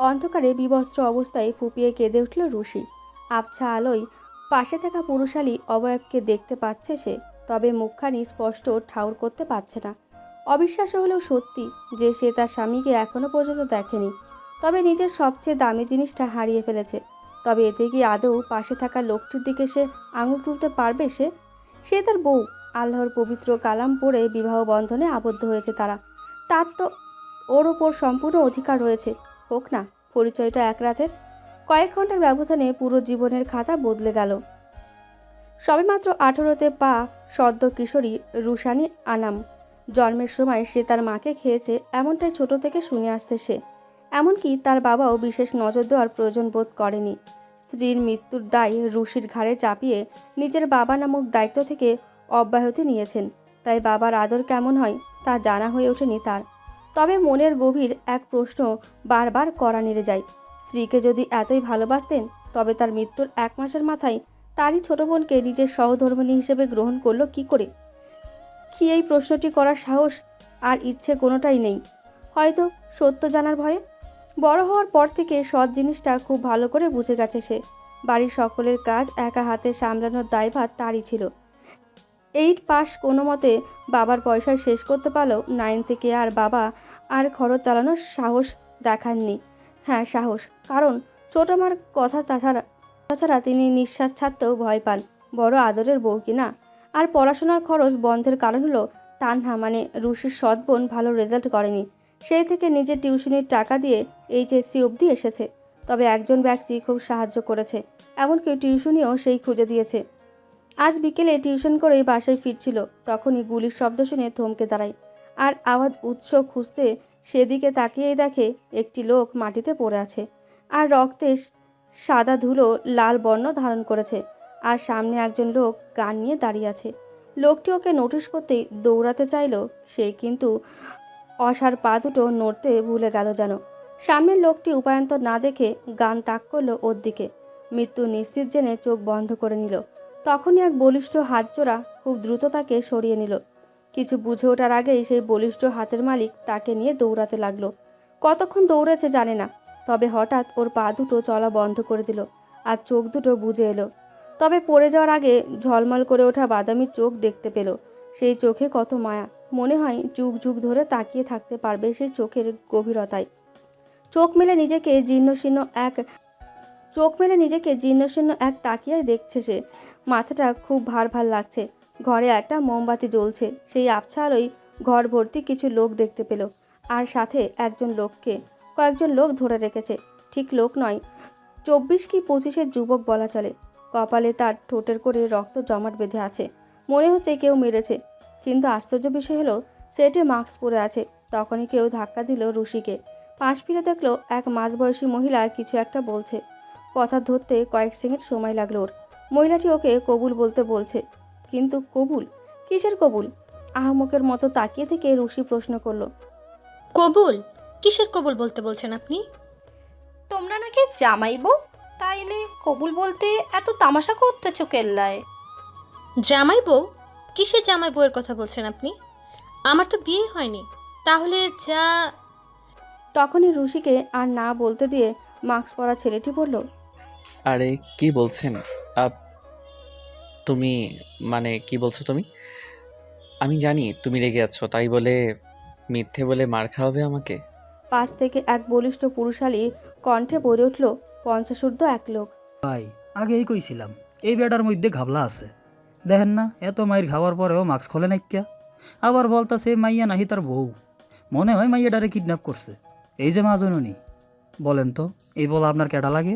অন্ধকারে বিবস্ত্র অবস্থায় ফুপিয়ে কেঁদে উঠল রুষি। আবছা আলোয় পাশে থাকা পুরুষালী অবয়বকে দেখতে পাচ্ছে সে, তবে মুখখানি স্পষ্ট ঠাউর করতে পারছে না। অবিশ্বাস্য হলেও সত্যি যে সে তার স্বামীকে এখনো পর্যন্ত দেখেনি, তবে নিজের সবচেয়ে দামি জিনিসটা হারিয়ে ফেলেছে। তবে এতে কি আদৌ পাশে থাকা লোকটির দিকে সে আঙুল তুলতে পারবে? সে সে তার বউ, আল্লাহর পবিত্র কালাম পড়ে বিবাহ বন্ধনে আবদ্ধ হয়েছে তারা। তার তো ওর ওপর সম্পূর্ণ অধিকার রয়েছে। হোক না পরিচয়টা এক রাতের, কয়েক ঘন্টার ব্যবধানে পুরো জীবনের খাতা বদলে গেল। সবেমাত্র 18তে পা সদ্য কিশোরী রুশানি আনাম। জন্মের সময় সে তার মাকে খেয়েছে, এমনটাই ছোট থেকে শুনে আসছে সে। এমনকি তার বাবাও বিশেষ নজর দেওয়ার প্রয়োজন বোধ করেনি। স্ত্রীর মৃত্যুর দায় রুশির ঘাড়ে চাপিয়ে নিজের বাবা নামক দায়িত্ব থেকে অব্যাহতি নিয়েছেন। তাই বাবার আদর কেমন হয় তা জানা হয়ে ওঠেনি তার। তবে মনের গভীর এক প্রশ্ন বারবার করা নেড়ে যায়। স্ত্রীকে যদি এতই ভালোবাসতেন, তবে তার মৃত্যুর 1 মাসের মাথায় তারই ছোট বোনকে নিজের সহধর্মিণী হিসেবে গ্রহণ করলো কি করে? কি এই প্রশ্নটি করার সাহস আর ইচ্ছে কোনোটাই নেই, হয়তো সত্য জানার ভয়ে। বড় হওয়ার পর থেকে সৎ জিনিসটা খুব ভালো করে বুঝে গেছে সে। বাড়ির সকলের কাজ একা হাতে সামলানোর দায়ভার তারই ছিল। 8 পাস কোনো মতে বাবার পয়সায় শেষ করতে পারলেও 9 থেকে আর বাবা আর খরচ চালানোর সাহস দেখাননি। হ্যাঁ সাহস, কারণ ছোট মার কথা তাছাড়া তিনি নিঃশ্বাস ছাড়তেও ভয় পান। বড় আদরের বউ কিনা। আর পড়াশোনার খরচ বন্ধের কারণ হলো তানহা মানে রুশির সৎ বোন ভালো রেজাল্ট করেনি। সেই থেকে নিজের টিউশনির টাকা দিয়ে এইচএসসি অবধি এসেছে। তবে একজন ব্যক্তি খুব সাহায্য করেছে, এমনকি টিউশনিও সেই খুঁজে দিয়েছে। আজ বিকেলে টিউশন করেই বাসায় ফিরছিল, তখনই গুলির শব্দ শুনে থমকে দাঁড়ায়। আর আওয়াজ উৎস খুঁজতে সেদিকে তাকিয়েই দেখে একটি লোক মাটিতে পড়ে আছে, আর রক্তে সাদা ধুলো লাল বর্ণ ধারণ করেছে। আর সামনে একজন লোক গান নিয়ে দাঁড়িয়ে আছে। লোকটি ওকে নোটিশ করতেই দৌড়াতে চাইল সে, কিন্তু অসার পা দুটো নড়তে ভুলে গেল যেন। সামনের লোকটি উপায়ন্তর না দেখে গান তাক করলো ওর দিকে। মৃত্যু নিশ্চিত জেনে চোখ বন্ধ করে নিল। তখনই এক বলিষ্ঠ হাতজোড়া খুব দ্রুত তাকে সরিয়ে নিল। কিছু বুঝে ওঠার আগেই সেই বলিষ্ঠ হাতের মালিক তাকে নিয়ে দৌড়াতে লাগলো। কতক্ষণ দৌড়েছে জানে না, তবে হঠাৎ ওর পা দুটো চলা বন্ধ করে দিল আর চোখ দুটো বুজে এলো। তবে পড়ে যাওয়ার আগে ঝলমল করে ওঠা বাদামি চোখ দেখতে পেল। সেই চোখে কত মায়া, মনে হয় যুগ যুগ ধরে তাকিয়ে থাকতে পারবে সেই চোখের গভীরতায়। চোখ মেলে নিজেকে জীর্ণশীর্ণ এক তাকিয়ায় দেখছে সে। মাথাটা খুব ভার ভার লাগছে। ঘরে একটা মোমবাতি জ্বলছে, সেই আবছা আলোয় ঘর ভর্তি কিছু লোক দেখতে পেল। আর সাথে কয়েকজন লোক ধরে রেখেছে। ঠিক লোক নয়, 24 কি 25-এর যুবক বলা চলে। কপালে তার ঠোঁটের করে রক্ত জমাট বেঁধে আছে, মনে হচ্ছে কেউ মেরেছে। কিন্তু আশ্চর্য বিষয় হলো চেটে মাস্ক পরে আছে। তখনই কেউ ধাক্কা দিল রুশিকে। পাশ ফিরে দেখলো এক মাঝবয়সী মহিলা কিছু একটা বলছে। কথা ধরতে কয়েক সেকেন্ড সময় লাগলো ওর। মহিলাটি ওকে কবুল বলতে বলছে, কিন্তু কবুল কিসের কবুল? আহমকের মতো তাকিয়ে থেকে রুশি প্রশ্ন করলো। কবুল? কিসের কবুল বলতে বলছেন আপনি? তোমরা নাকি জামাই বউ, তাইলে কবুল বলতে এত তামাশা করতেছো কেল্লায়? জামাই বউ? কিসের জামাই বউয়ের কথা বলছেন আপনি? আমার তো বিয়ে হয়নি। তাহলে যা। তখনই রুশিকে আর না বলতে দিয়ে মাস্ক পরা ছেলেটি বলল, আরে কি বলছেন আপ তুমি? মানে কি বলছো তুমি? আমি জানি তুমি রেগে আছো, তাই বলে মিথ্যে বলে মার খাওয়াবে আমাকে? পাশ থেকে এক বলিষ্ঠ পুরুষালী কণ্ঠে বলে উঠল 50 এক লোক। ভাই, আগেই কইছিলাম এই বেটার মধ্যে ঘাবলা আছে। দেখেন না, এত মাইর খাওয়ার পরেও মাস্ক খোলে নাইক্যা। আবার বলতাছে মাইয়া নাহি তার বউ। মনে হয় মাইয়াটারে কিডন্যাপ করছে। এই যে মাজনুনি, বলেন তো এই বলা আপনার কেডা লাগে?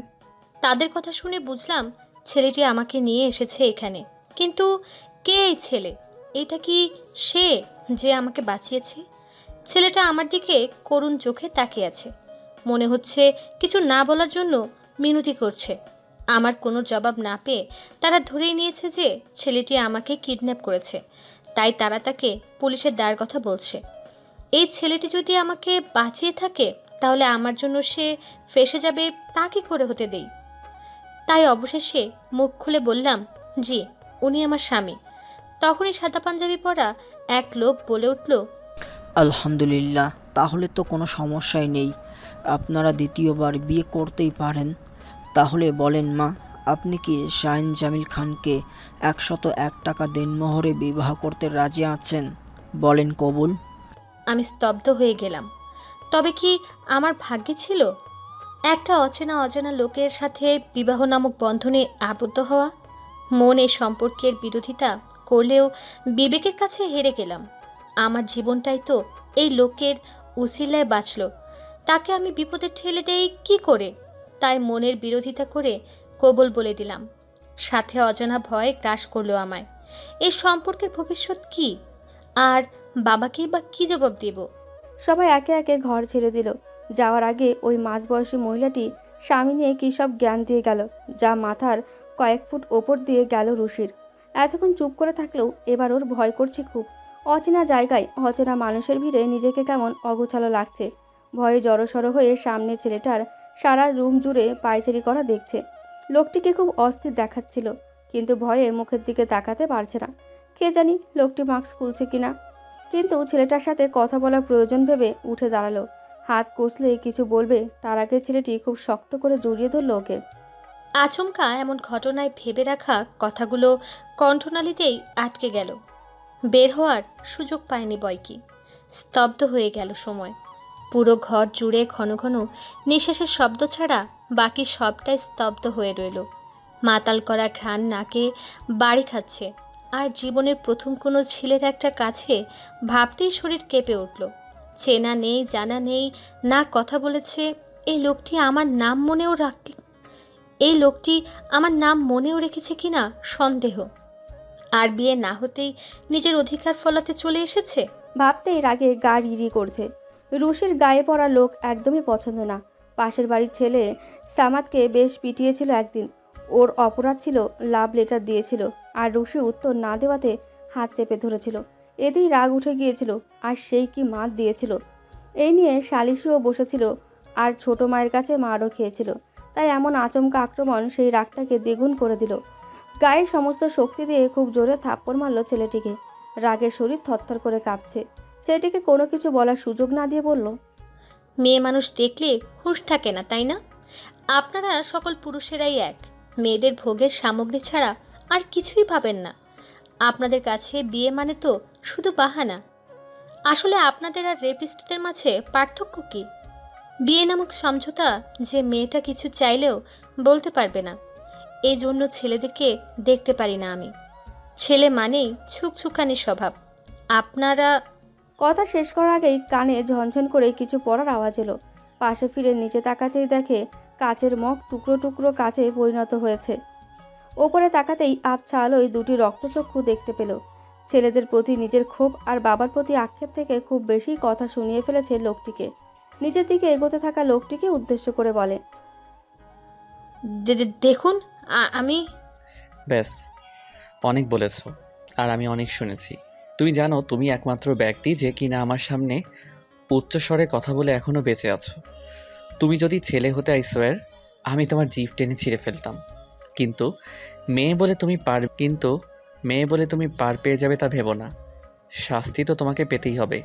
তাদের কথা শুনে বুঝলাম ছেলেটি আমাকে নিয়ে এসেছে এখানে। কিন্তু কে এই ছেলে? এটা কি সে যে আমাকে বাঁচিয়েছে? ছেলেটা আমার দিকে করুণ চোখে তাকিয়ে আছে। মনে হচ্ছে কিছু না বলার জন্য মিনতি করছে। আমার কোনো জবাব না পেয়ে তারা ধরেই নিয়েছে যে ছেলেটি আমাকে কিডন্যাপ করেছে, তাই তারা তাকে পুলিশের দায়ের কথা বলছে। এই ছেলেটি যদি আমাকে বাঁচিয়ে থাকে তাহলে আমার জন্য সে ফেঁসে যাবে, তা কি করে হতে দেই? তাই অবশেষে মুখ খুলে বললাম, জি, উনি আমার স্বামী। তখনই সাদা পাঞ্জাবি পরা এক লোক বলে উঠল, আলহামদুলিল্লাহ, তাহলে তো কোনো সমস্যাই নেই। আপনারা দ্বিতীয়বার বিয়ে করতেই পারেন। তাহলে বলেন মা, আপনি কি শাহিন জামিল খানকে 101 টাকা দেনমোহরে বিবাহ করতে রাজি আছেন? বলেন কবুল। আমি স্তব্ধ হয়ে গেলাম। তবে কি আমার ভাগ্যে ছিল একটা অচেনা লোকের সাথে বিবাহ নামক বন্ধনে আবদ্ধ হওয়া? মন এই সম্পর্কের বিরোধিতা করলেও বিবেকের কাছে হেরে গেলাম। আমার জীবনটাই তো এই লোকের উসিলায় বাঁচল, তাকে আমি বিপদে ঠেলে দেই কি করে? তাই মনের বিরোধিতা করে কবুল বলে দিলাম। সাথে অজানা ভয় গ্রাস করলো আমায়। এই সম্পর্কের ভবিষ্যৎ কি? আর বাবাকেই বা কি জবাব দেব? সবাই একে একে ঘর ছেড়ে দিল। যাওয়ার আগে ওই মাঝবয়সী মহিলাটি স্বামী নিয়ে কী সব জ্ঞান দিয়ে গেল, যা মাথার কয়েক ফুট ওপর দিয়ে গেল রুশির। এতক্ষণ চুপ করে থাকলেও এবার ওর ভয় করছে খুব। অচেনা জায়গায় অচেনা মানুষের ভিড়ে নিজেকে কেমন অগোছালো লাগছে। ভয়ে জড়সড় হয়ে সামনে ছেলেটার সারা রুম জুড়ে পায়চারি করা দেখছে। লোকটিকে খুব অস্থির দেখাচ্ছিল, কিন্তু ভয়ে মুখের দিকে তাকাতে পারছে না। কে জানি লোকটি মাস্ক খুলছে কিনা। কিন্তু ছেলেটার সাথে কথা বলার প্রয়োজন ভেবে উঠে দাঁড়ালো। হাত কষলে কিছু বলবে, তার আগে ছেলেটি খুব শক্ত করে জড়িয়ে ধরল ওকে। আচমকা এমন ঘটনায় ভেবে রাখা কথাগুলো কণ্ঠনালীতেই আটকে গেল। বের হওয়ার সুযোগ পায়নি বয়কি। স্তব্ধ হয়ে গেল সময়। পুরো ঘর জুড়ে ঘন ঘন নিঃশ্বাসের শব্দ ছাড়া বাকি সবটাই স্তব্ধ হয়ে রইল। মাতাল করা ঘ্রাণ নাকে বাড়ি খাচ্ছে। আর জীবনের প্রথম কোনো ছেলের একটা কাছে ভাবতেই শরীর কেঁপে উঠল। চেনা নেই, জানা নেই, না কথা বলেছে। এই লোকটি আমার নাম মনেও রেখেছে কিনা সন্দেহ। আর বিয়ে না হতেই নিজের অধিকার ফলাতে চলে এসেছে। ভাবতেই রাগে গা রিরি করছে। রুশির গায়ে পড়া লোক একদমই পছন্দ না। পাশের বাড়ির ছেলে সামাদকে বেশ পিটিয়েছিল একদিন। ওর অপরাধ ছিল, লাভ লেটার দিয়েছিল, আর রুশি উত্তর না দেওয়াতে হাত চেপে ধরেছিল। এতেই রাগ উঠে গিয়েছিল, আর সেই কি মার দিয়েছিল। এই নিয়ে সালিশিও বসেছিল, আর ছোট মায়ের কাছে মারও খেয়েছিল। তাই এমন আচমকা আক্রমণ সেই রাগটাকে দ্বিগুণ করে দিল। গায়ের সমস্ত শক্তি দিয়ে খুব জোরে থাপ্পড় মারল ছেলেটিকে। রাগের শরীর থরথর করে কাঁপছে। ছেলেটিকে কোনো কিছু বলার সুযোগ না দিয়ে বলল, মেয়ে মানুষ দেখলে হুঁশ থাকে না, তাই না? আপনারা সকল পুরুষেরাই এক। মেয়েদের ভোগের সামগ্রী ছাড়া আর কিছুই ভাবেন না। আপনাদের কাছে বিয়ে মানে তো শুধু বাহানা। আসলে আপনাদের আর রেপিস্টদের মাঝে পার্থক্য কি? বিয়ে নামক সমঝোতা যে মেয়েটা কিছু চাইলেও বলতে পারবে না। এই জন্য ছেলেদেরকে দেখতে পারি না আমি। ছেলে মানেই ছুকছুকানি স্বভাব। আপনারা কথা শেষ করার আগেই কানে ঝনঝন করে কিছু পড়ার আওয়াজ এলো। পাশে ফিরে নিচে তাকাতেই দেখে কাচের মগ টুকরো টুকরো কাচে পরিণত হয়েছে। ওপরে তাকাতেই আবছা আলোয় দুটি রক্তচক্ষু দেখতে পেল। ছেলেদের প্রতি নিজের ক্ষোভ আর বাবার প্রতি আক্ষেপ থেকে খুব বেশি কথা শুনিয়ে ফেলেছে লোকটিকে। নিজের দিকে এগোতে থাকা লোকটিকে উদ্দেশ্য করে বলে, দেখুন আমি ব্যাস, অনেক বলেছ, আর আমি অনেক শুনেছি। তুমি জানো তুমি একমাত্র ব্যক্তি যে কিনা আমার সামনে উচ্চস্বরে কথা বলে এখনো বেঁচে আছো। তুমি যদি ছেলে হতে, আই সোয়ার আমি তোমার জিভ টেনে ছিঁড়ে ফেলতাম। কিন্তু মেয়ে বলে তুমি পার পেয়ে যাবে তা ভেবো না। শাস্তি তো তোমাকে পেতেই হবে।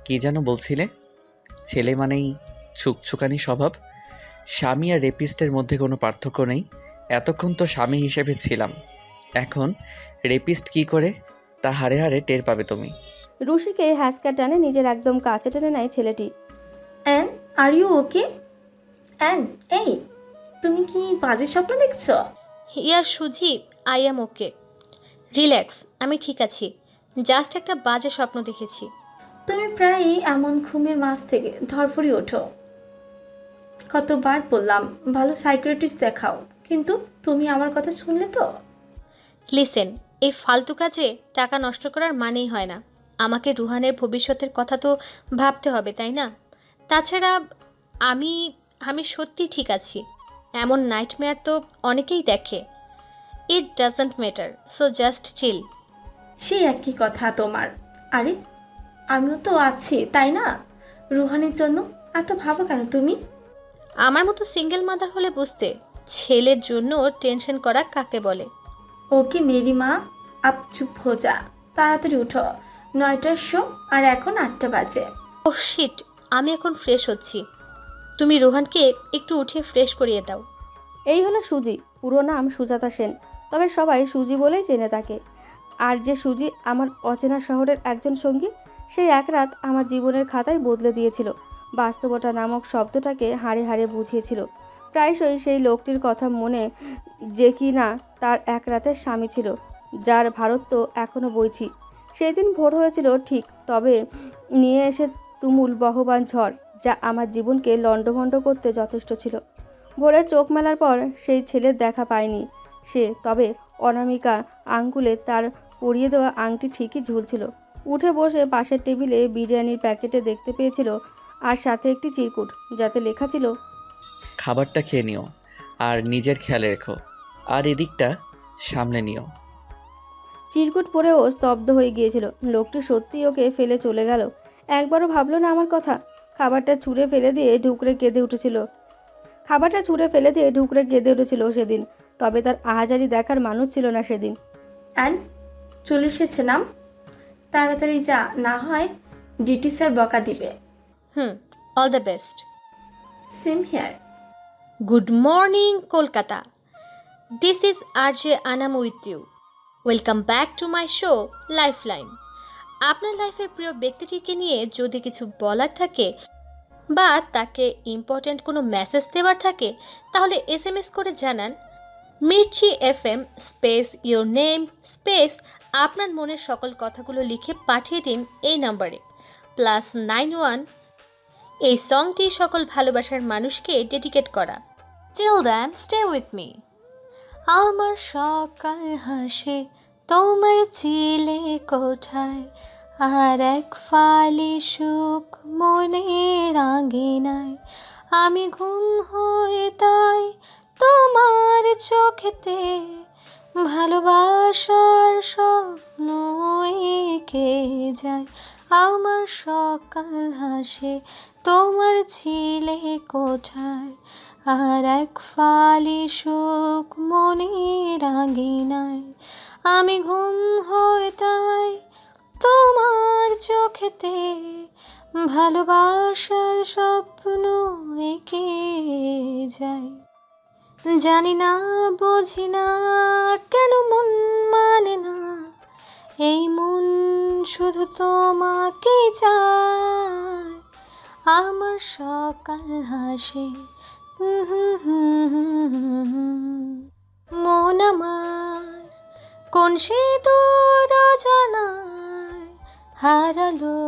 কি যেন বলছিলে? ছেলে মানেই ছুকছুকানি স্বভাব। স্বামী আর রেপিস্টের মধ্যে কোনো পার্থক্য নেই। এতক্ষণ তো স্বামী হিসেবে ছিলাম, এখন রেপিস্ট কি করে তা হাড়ে হাড়ে টের পাবে তুমি। রুশিকে হ্যাসকা টানে নিজের একদম কাছে টেনে নেয় ছেলেটি। Ann, are you okay? Ann, এই তুমি কি বাজে স্বপ্ন দেখছো? ইয়ার সুজি, আই এম ওকে। রিল্যাক্স, আমি ঠিক আছি। জাস্ট একটা বাজে স্বপ্ন দেখেছি। তুমি প্রায়ই এমন ঘুমের মাঝ থেকে ধরফড়ি ওঠো। কতবার বললাম ভালো সাইকিয়াট্রিস্ট দেখাও, কিন্তু তুমি আমার কথা শুনলে তো? লিসেন, এই ফালতু কাজে টাকা নষ্ট করার মানেই হয় না। আমাকে রুহানের ভবিষ্যতের কথা তো ভাবতে হবে, তাই না? তাছাড়া আমি আমি সত্যি ঠিক আছি। এমন নাইটমেয়ার তো অনেকেই দেখে। It doesn't matter, so just chill. সেই একই কথা তোমার। আরে আমিও তো আছি, তাই না? রুহানের জন্য এত ভাবো কেন তুমি? আমার মতো সিঙ্গেল মাদার হলে বুঝতে, ছেলের জন্য টেনশন করা কাকে বলে। ওকে মেরি মা, আপ চুপ হো যা, তাড়াতাড়ি উঠো। 9টার শো আর এখন 8টা বাজে। ও শিট, আমি এখন ফ্রেশ হচ্ছি। তুমি রোহানকে একটু উঠিয়ে ফ্রেশ করিয়ে দাও। এই হলো সুজি, পুরো নাম সুজাতা সেন, তবে সবাই সুজি বলেই চেনে তাকে। আর যে সুজি আমার অচেনা শহরের একজন সঙ্গী, সেই এক রাত আমার জীবনের খাতায় বদলে দিয়েছিল, বাস্তবতা নামক শব্দটাকে হাড়ে হাড়ে বুঝিয়েছিল। প্রায়শই সেই লোকটির কথা মনে, যে কি না তার এক রাতের স্বামী ছিল, যার ভারত্ব এখনও বইছি। সেদিন ভোর হয়েছিল ঠিক, তবে নিয়ে এসে তুমুল বহবান ঝড়, যা আমার জীবনকে লণ্ডভণ্ড করতে যথেষ্ট ছিল। ভোরে চোখ মেলার পর সেই ছেলের দেখা পায়নি সে, তবে অনামিকার আঙ্গুলে তার পরিয়ে দেওয়া আংটি ঠিকই ঝুলছিল। উঠে বসে পাশের টেবিলে বিরিয়ানির প্যাকেটে দেখতে পেয়েছিল, আর সাথে একটি চিরকুট, যাতে লেখা ছিল, খাবারটা খেয়ে নিও আর নিজের খেয়াল রেখো, আর এদিকটা সামলে নিও। চিরকুট পরেও স্তব্ধ হয়ে গিয়েছিল। লোকটি সত্যিই ওকে ফেলে চলে গেল, একবারও ভাবলো না আমার কথা। খাবারটা ছুঁড়ে ফেলে দিয়ে ঢুকরে কেঁদে উঠেছিল সেদিন, তবে তার আহাজারি দেখার মানুষ ছিল না সেদিন। অ্যান্ড চলে এসেছে নাম, তাড়াতাড়ি যা, না হয় ডিটি স্যার বকা দিবে। All the best. Same here. Good morning Kolkata, this is RJ Anam with you. Welcome back to my show lifeline. আপনার লাইফের প্রিয় ব্যক্তিটিকে নিয়ে যদি কিছু বলার থাকে বা তাকে ইম্পর্ট্যান্ট কোনো মেসেজ দেওয়ার থাকে, তাহলে SMS করে জানান Mirchi FM space your name space আপনার মনের সকল কথাগুলো লিখে পাঠিয়ে দিন এই নম্বরে +91। এই সংটি সকল ভালোবাসার মানুষকে ডেডিকেট করা। Till then stay with me. আমার সকাল হাসে তোমার চিলে কোঠায়, আর এক ফালি সুখ মনের আঙিনায়। আমি ঘুম হয়ে তাই তোমার চোখেতে ভালোবাসার স্বপ্ন এঁকে যায়। আমার সকাল হাসে তোমার ছিলে কোঠায়, আর এক ফালি সুখ মনের আঙিনায়। আমি ঘুম হয়ে তাই তোমার চোখেতে ভালোবাসার স্বপ্ন এঁকে যায়। জানি না বুঝি না কেন মন মানে না, এই মন শুধু তোমাকে চায়। আমার সকাল হাসে মন আমার কোন সে দূর অজানায় হারালো,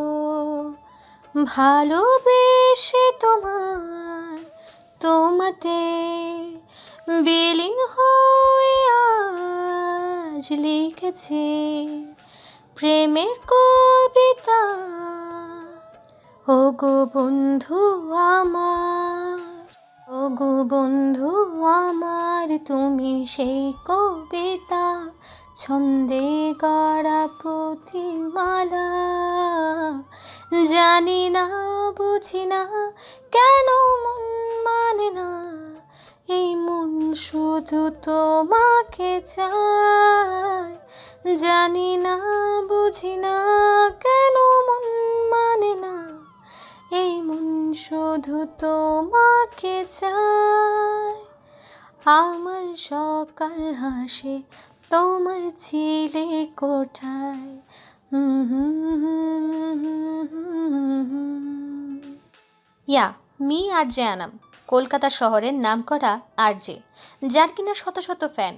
ভালোবেসে তোমাতে বিলীন হয়ে আজ লিখেছে প্রেমের কবিতা। ওগো বন্ধু আমার, ওগো বন্ধু আমার, তুমি সেই কবিতা, ছন্দে গড়া প্রতিমালা। জানি না বুঝি না কেন মন মানে না, এই মন শুধু তোমাকে চায়। জানি না বুঝি না কেন মন মানে না, এই মন শুধু তোমাকে চায়। আমার সকাল হাসে তোমার ছিলে কোঠায়। ইয়া মি আরজে আনাম, কলকাতা শহরের নামকরা আরজে, যার কিনা শত শত ফ্যান।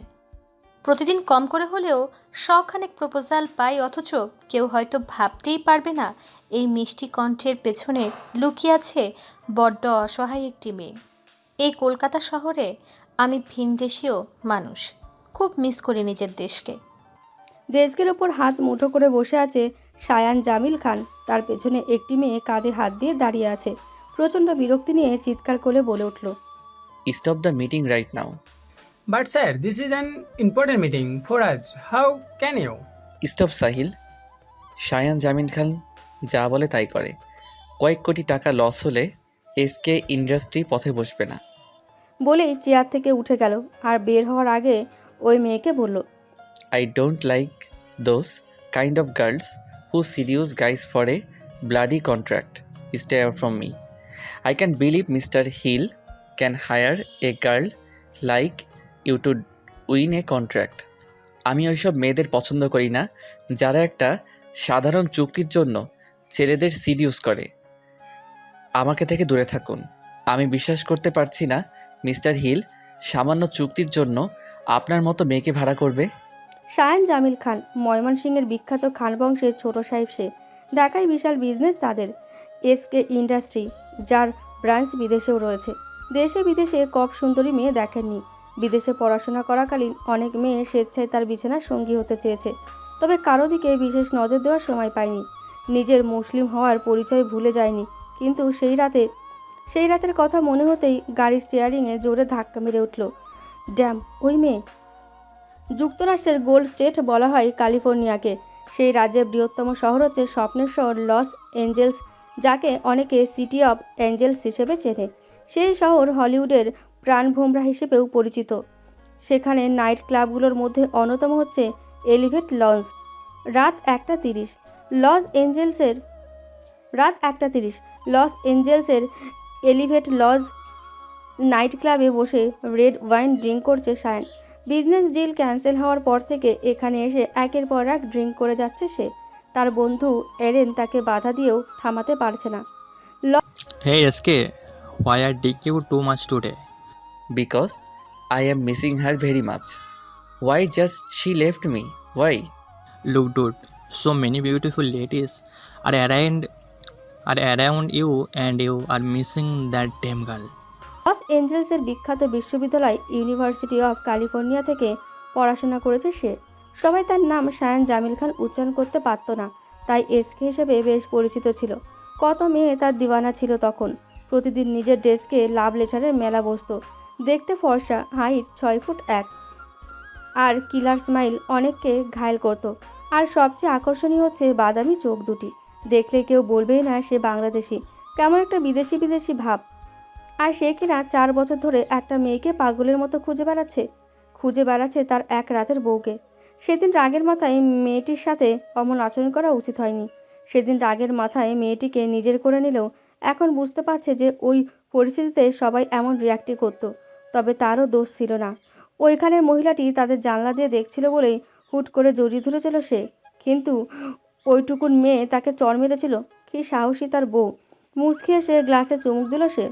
প্রতিদিন কম করে হলেও শখানেক প্রপোজাল পাই, অথচ কেউ হয়তো ভাবতেই পারবে না এই মিষ্টি কণ্ঠের পেছনে লুকিয়ে আছে বড্ড অসহায় একটি মেয়ে। এই কলকাতা শহরে আমি ভিনদেশীয় মানুষ, খুব মিস করি নিজের দেশকে। ডেস্কের ওপর হাত মুঠো করে বসে আছে শায়ান জামিল খান, তার পেছনে একটি মেয়ে কাঁধে হাত দিয়ে দাঁড়িয়ে আছে। প্রচণ্ড বিরক্তি নিয়ে চিৎকার করে বলে উঠল, stop the meeting right now. But sir, this is an important meeting for us. How can you? Stop Sahil. Shayan জামিন খান যা বলে তাই করে। কয়েক কোটি টাকা লস হলে এসকে ইন্ডাস্ট্রি পথে বসবে না। বলেই চেয়ার থেকে উঠে গেল, আর বের হওয়ার আগে ওই মেয়েকে বলল, I don't like those kind of girls who seduce guys for a bloody contract. Stay away from me. I can believe Mr. Hill can hire a girl like you to win a contract. আমি ওইসব মেয়েদের পছন্দ করি না যারা একটা সাধারণ চুক্তির জন্য ছেলেদের সিডিউস করে। আমাকে থেকে দূরে থাকুন। আমি বিশ্বাস করতে পারছি না মিস্টার হিল সামান্য চুক্তির জন্য আপনার মতো মেয়েকে ভাড়া করবে। শায়ান জামিল খান ময়মনসিংহের বিখ্যাত খান বংশের ছোট সাহেব সে। ঢাকায় বিশাল বিজনেস তাদের, এসকে ইন্ডাস্ট্রি, যার ব্রাঞ্চ বিদেশেও রয়েছে। দেশে বিদেশে কপ সুন্দরী মেয়ে দেখেননি। বিদেশে পড়াশোনা করাকালীন অনেক মেয়ে স্বেচ্ছায় তার বিছানার সঙ্গী হতে চেয়েছে, তবে কারো দিকে বিশেষ নজর দেওয়ার সময় পায়নি। নিজের মুসলিম হওয়ার পরিচয় ভুলে যায়নি। কিন্তু সেই রাতের কথা মনে হতেই গাড়ি স্টিয়ারিংয়ে জোরে ধাক্কা মেরে উঠল। ড্যাম, ওই মেয়ে! যুক্তরাষ্ট্রের গোল্ড স্টেট বলা হয় ক্যালিফোর্নিয়াকে। সেই রাজ্যের বৃহত্তম শহর হচ্ছে স্বপ্নের শহর লস এঞ্জেলস, যাকে অনেকে সিটি অফ অ্যাঞ্জেলস হিসেবে চেনে। সেই শহর হলিউডের প্রাণভোমরা হিসেবেও পরিচিত। সেখানে নাইট ক্লাবগুলোর মধ্যে অন্যতম হচ্ছে এলিভেট লঞ্চ। রাত 1:30 লস এঞ্জেলসের এলিভেট লজ নাইট ক্লাবে বসে রেড ওয়াইন ড্রিঙ্ক করছে শায়ান। বিজনেস ডিল ক্যান্সেল হওয়ার পর থেকে এখানে এসে একের পর এক ড্রিঙ্ক করে যাচ্ছে সে। তার বন্ধু এরেন তাকে বাধা দিয়েও থামাতে পারছে না। Hey SK, why I dig you too much today? Because I am missing her very much. Why just she left me? Why? Look dude, so many beautiful ladies are around you and you are missing that damn girl. লস এঞ্জেলসের বিখ্যাত বিশ্ববিদ্যালয় university of California থেকে পড়াশোনা করেছে সে। সবাই তার নাম শায়ান জামিল খান উচ্চারণ করতে পারত না, তাই এসকে হিসেবে বেশ পরিচিত ছিল। কত মেয়ে তার দিওয়ানা ছিল তখন। প্রতিদিন নিজের ডেস্কে লাভ লেটারের মেলা বসত। দেখতে ফর্সা, হাইট 6 ফুট 1, আর কিলার স্মাইল অনেককে ঘায়েল করত। আর সবচেয়ে আকর্ষণীয় হচ্ছে বাদামি চোখ দুটি। দেখলে কেউ বলবেই না সে বাংলাদেশি, কেমন একটা বিদেশি বিদেশি ভাব। আর সে কিনা 4 বছর ধরে একটা মেয়েকে পাগলের মতো খুঁজে বেড়াচ্ছে তার এক রাতের বউকে। সেদিন রাগের মাথায় মেয়েটির সাথে অমন আচরণ করা উচিত হয়নি। সেদিন রাগের মাথায় মেয়েটিকে নিজের করে নিলেও এখন বুঝতে পারছে যে ওই পরিস্থিতিতে সবাই এমন রিয়াক্টই করত। তবে তারও দোষ ছিল না। ওইখানের মহিলাটি তাদের জানলা দিয়ে দেখছিল বলেই হুট করে জড়িয়ে ধরেছিল সে। কিন্তু ওইটুকুন মেয়ে তাকে চড় মেরেছিল। কি সাহসী তার বউ! মুচকি এসে গ্লাসে চুমুক দিল সে।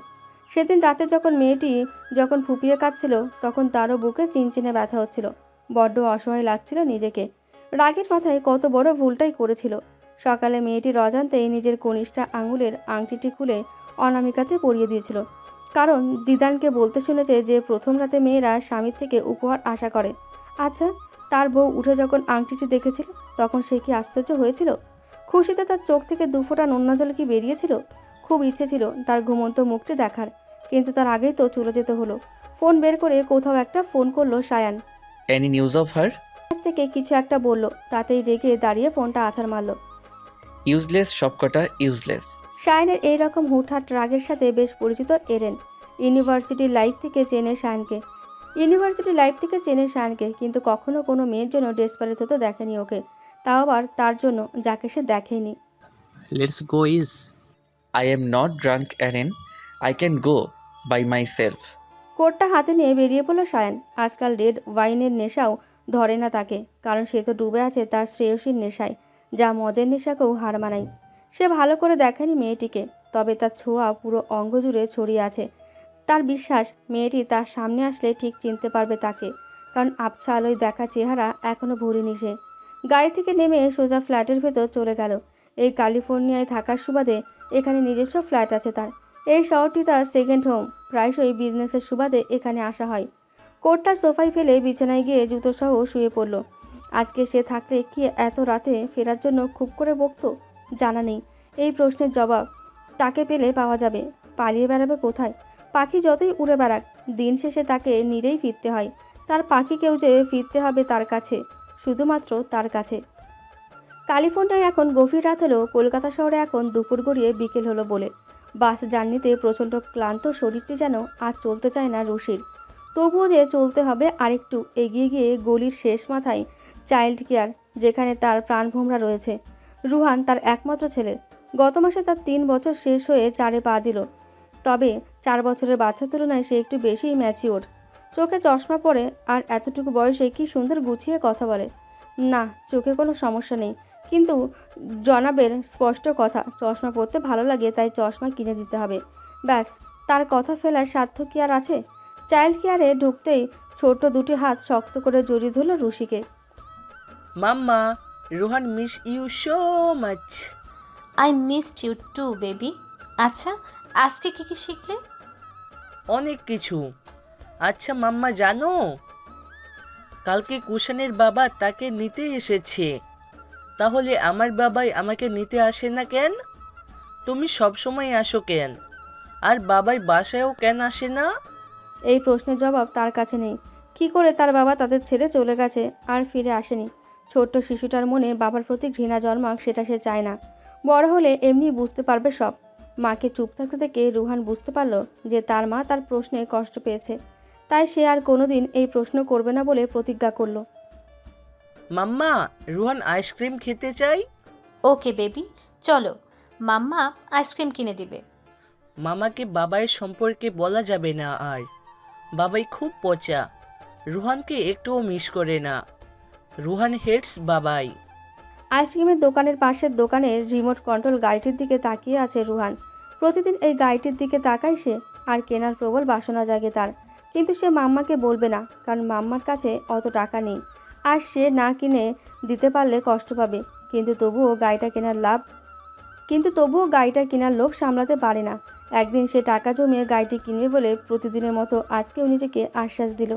সেদিন রাতে মেয়েটি যখন ফুপিয়ে কাঁদছিল, তখন তারও বুকে চিনচিনে ব্যথা হচ্ছিল। বড্ড অসহায় লাগছিল নিজেকে। রাগের মাথায় কত বড় ভুলটাই করেছিল। সকালে মেয়েটির অজান্তেই নিজের কনিষ্ঠা আঙুলের আংটিটি খুলে অনামিকাতে পরিয়ে দিয়েছিল। কারণ দিদানকে বলতে শুনেছে যে প্রথম রাতে মেয়েরা স্বামীর থেকে উপহার আশা করে। আচ্ছা, তার বউ উঠে যখন আংটিটি দেখেছিল তখন সে কি আশ্চর্য হয়েছিল? খুশিতে তার চোখ থেকে 2 ফোঁটা নোনা জল কি বেরিয়েছিল? খুব ইচ্ছে ছিল তার ঘুমন্ত মুখটি দেখার, কিন্তু তার আগেই তো চলে যেতে হলো। ফোন বের করে কোথাও একটা ফোন করলো Shayan. Any news of her? কাছ থেকে কিছু একটা বলল, তাতেই রেগে দাঁড়িয়ে ফোনটা আছাড় মারল। ইউজলেস, সবকটা ইউজলেস। শায়ানের এইরকম হুটহাট রাগের সাথে বেশ পরিচিত এরেন। ইউনিভার্সিটি লাইফ থেকে চেনে শায়ানকে, কিন্তু কখনো কোনো মেয়ের জন্য ডেসপারেট হতে দেখেনি ওকে, তাও আবার তার জন্য যাকে সে দেখেনি। Let's go is. I am not drunk, Aaron. I can go by myself. কোটটা হাতে নিয়ে বেরিয়ে পড়ল শায়ান। আজকাল রেড ওয়াইনের নেশাও ধরে না তাকে, কারণ সে তো ডুবে আছে তার শ্রেয়সীর নেশায়, যা মদের নেশাকেও হার মানায়। সে ভালো করে দেখেনি মেয়েটিকে, তবে তার ছোঁয়া পুরো অঙ্গ জুড়ে ছড়িয়ে আছে। তার বিশ্বাস মেয়েটি তার সামনে আসলে ঠিক চিনতে পারবে তাকে, কারণ আবছা আলোয় দেখা চেহারা এখনও ভুলিনি সে। গাড়ি থেকে নেমে সোজা ফ্ল্যাটের ভেতর চলে গেল। এই ক্যালিফোর্নিয়ায় থাকার সুবাদে এখানে নিজস্ব ফ্ল্যাট আছে তার। এই শহরটি তার সেকেন্ড হোম। প্রায়শই বিজনেসের সুবাদে এখানে আসা হয়। কোটটা সোফায় ফেলে বিছানায় গিয়ে জুতোসহ শুয়ে পড়ল। আজকে সে থাকলে কি এত রাতে ফেরার জন্য খুব করে বকতো? জানা নেই। এই প্রশ্নের জবাব তাকে পেলে পাওয়া যাবে। পালিয়ে বেড়াবে কোথায়? পাখি যতই উড়ে বেড়াক, দিন শেষে তাকে নিরেই ফিরতে হয়। তার পাখিকেও যে ফিরতে হবে তার কাছে, শুধুমাত্র তার কাছে। ক্যালিফোর্নিয়ায় এখন গভীর রাত হলেও কলকাতা শহরে এখন দুপুর গড়িয়ে বিকেল হলো বলে। বাস জার্নিতে প্রচণ্ড ক্লান্ত শরীরটি যেন আর চলতে চায় না রুশির। তবুও যে চলতে হবে আরেকটু এগিয়ে গিয়ে গলির শেষ মাথায় চাইল্ড কেয়ার, যেখানে তার প্রাণভোমরা রয়েছে। রুহান তার একমাত্র ছেলে। গত মাসে তার 3 বছর শেষ হয়ে 4-এ পা দিল। তবে 4 বছরের বাচ্চার তুলনায় সে একটু বেশিই ম্যাচিওর। চোখে চশমা পরে আর এতটুকু বয়সে কি সুন্দর গুছিয়ে কথা বলে। না, চোখে কোনো সমস্যা নেই, কিন্তু জনাবের স্পষ্ট কথা, চশমা পরতে ভালো লাগে তাই চশমা কিনে দিতে হবে। ব্যাস, তার কথা ফেলার সাধ্য কি আর আছে? চাইল্ড কেয়ারে ঢুকতেই ছোট্ট দুটি হাত শক্ত করে জড়িয়ে ধরল রুশিকে। Mamma, Rohan miss you so much. I missed you too baby. আচ্ছা, আজকে কি কি শিখলে? অনেক কিছু। আচ্ছা মাম্মা, জানো কালকে কুশানের বাবা তাকে নিতে এসেছে। তাহলে আমার বাবাই আমাকে নিতে আসে না কেন? তুমি সবসময় আসো কেন? আর বাবাই বাসায়ও কেন আসে না? এই প্রশ্নের জবাব তার কাছে নেই। কি করে তার বাবা তাদের ছেড়ে চলে গেছে আর ফিরে আসেনি? ছোট্ট শিশুটার মনে বাবার প্রতি ঘৃণা জন্মাক সেটা সে চায় না। বড় হলে এমনি বুঝতে পারবে সব। মাকে চুপ থাকতে থেকে রুহান বুঝতে পারল যে তার মা তার প্রশ্নে কষ্ট পেয়েছে, তাই সে আর কোনোদিন এই প্রশ্ন করবে না বলে প্রতিজ্ঞা করল। মাম্মা, রোহান আইসক্রিম খেতে চাই। ওকে বেবি, চলো, মাম্মা আইসক্রিম কিনে দিবে। মামাকে বাবাই সম্পর্কে বলা যাবে না আর। বাবাই খুব পচা, রোহানকে একটুও মিস করে না। রোহান হেটস বাবাই। আইসক্রিমের দোকানের পাশের দোকানের রিমোট কন্ট্রোল গাড়িটির দিকে তাকিয়ে আছে রুহান। প্রতিদিন এই গাড়িটির দিকে তাকায় সে, আর কেনার প্রবল বাসনা জাগে তার। কিন্তু সে মাম্মাকে বলবে না, কারণ মাম্মার কাছে অত টাকা নেই, আর সে না কিনে দিতে পারলে কষ্ট পাবে। কিন্তু তবুও গাড়িটা কেনার লোভ সামলাতে পারে না। একদিন সে টাকা জমিয়ে গাড়িটি কিনবে বলে প্রতিদিনের মতো আজকেও নিজেকে আশ্বাস দিল।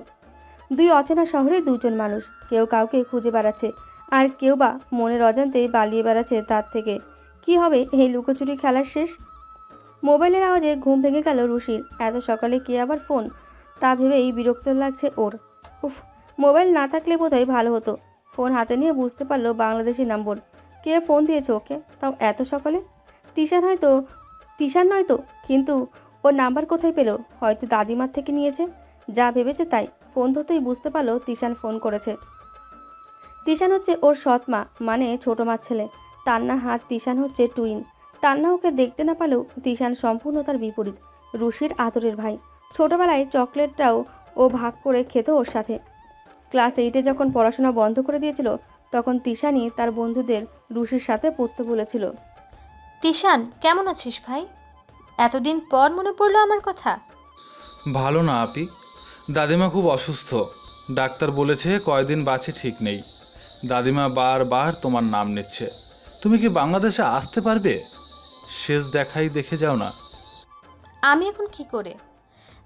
দুই অচেনা শহরে দুজন মানুষ, কেউ কাউকে খুঁজে বেড়াচ্ছে, আর কেউ বা মনের অজান্তেই পালিয়ে বেড়াচ্ছে তার থেকে। কি হবে এই লুকোচুরি খেলার শেষ? মোবাইলের আওয়াজে ঘুম ভেঙে গেল রুশির। এত সকালে কে আবার ফোন, তা ভেবেই বিরক্ত লাগছে ওর। উফ, মোবাইল না থাকলে বোধহয় ভালো হতো। ফোন হাতে নিয়ে বুঝতে পারলো বাংলাদেশি নম্বর। কে ফোন দিয়েছে ওকে, তাও এত সকালে? তিশান নয় তো, কিন্তু ওর নাম্বার কোথায় পেল? হয়তো দাদিমার থেকে নিয়েছে। যা ভেবেছে তাই। ফোন ধরতেই বুঝতে পারলো তিশান ফোন করেছে। তিশান হচ্ছে ওর সৎ মা, মানে ছোটো মার ছেলে। তান্না হাত তিশান হচ্ছে টুইন। তান্না ওকে দেখতে না পারলেও তিশান সম্পূর্ণ তার বিপরীত, রুশির আদরের ভাই। ছোটোবেলায় চকলেটটাও ও ভাগ করে খেত ওর সাথে। ক্লাস 8-এ যখন পড়াশোনা বন্ধ করে দিয়েছিল, তখন তিশানই তার বন্ধুদের রুশির সাথে পড়তে বলেছিল। তিশান, কেমন আছিস ভাই? এতদিন পর মনে পড়লো আমার কথা। ভালো না আপি, দাদিমা খুব অসুস্থ। ডাক্তার বলেছে কয়দিন বাঁচে ঠিক নেই। দাদিমা বারবার তোমার নাম নিচ্ছে। তুমি কি বাংলাদেশে আসতে পারবে? শেষ দেখাই দেখে যাও না। আমি এখন কি করে?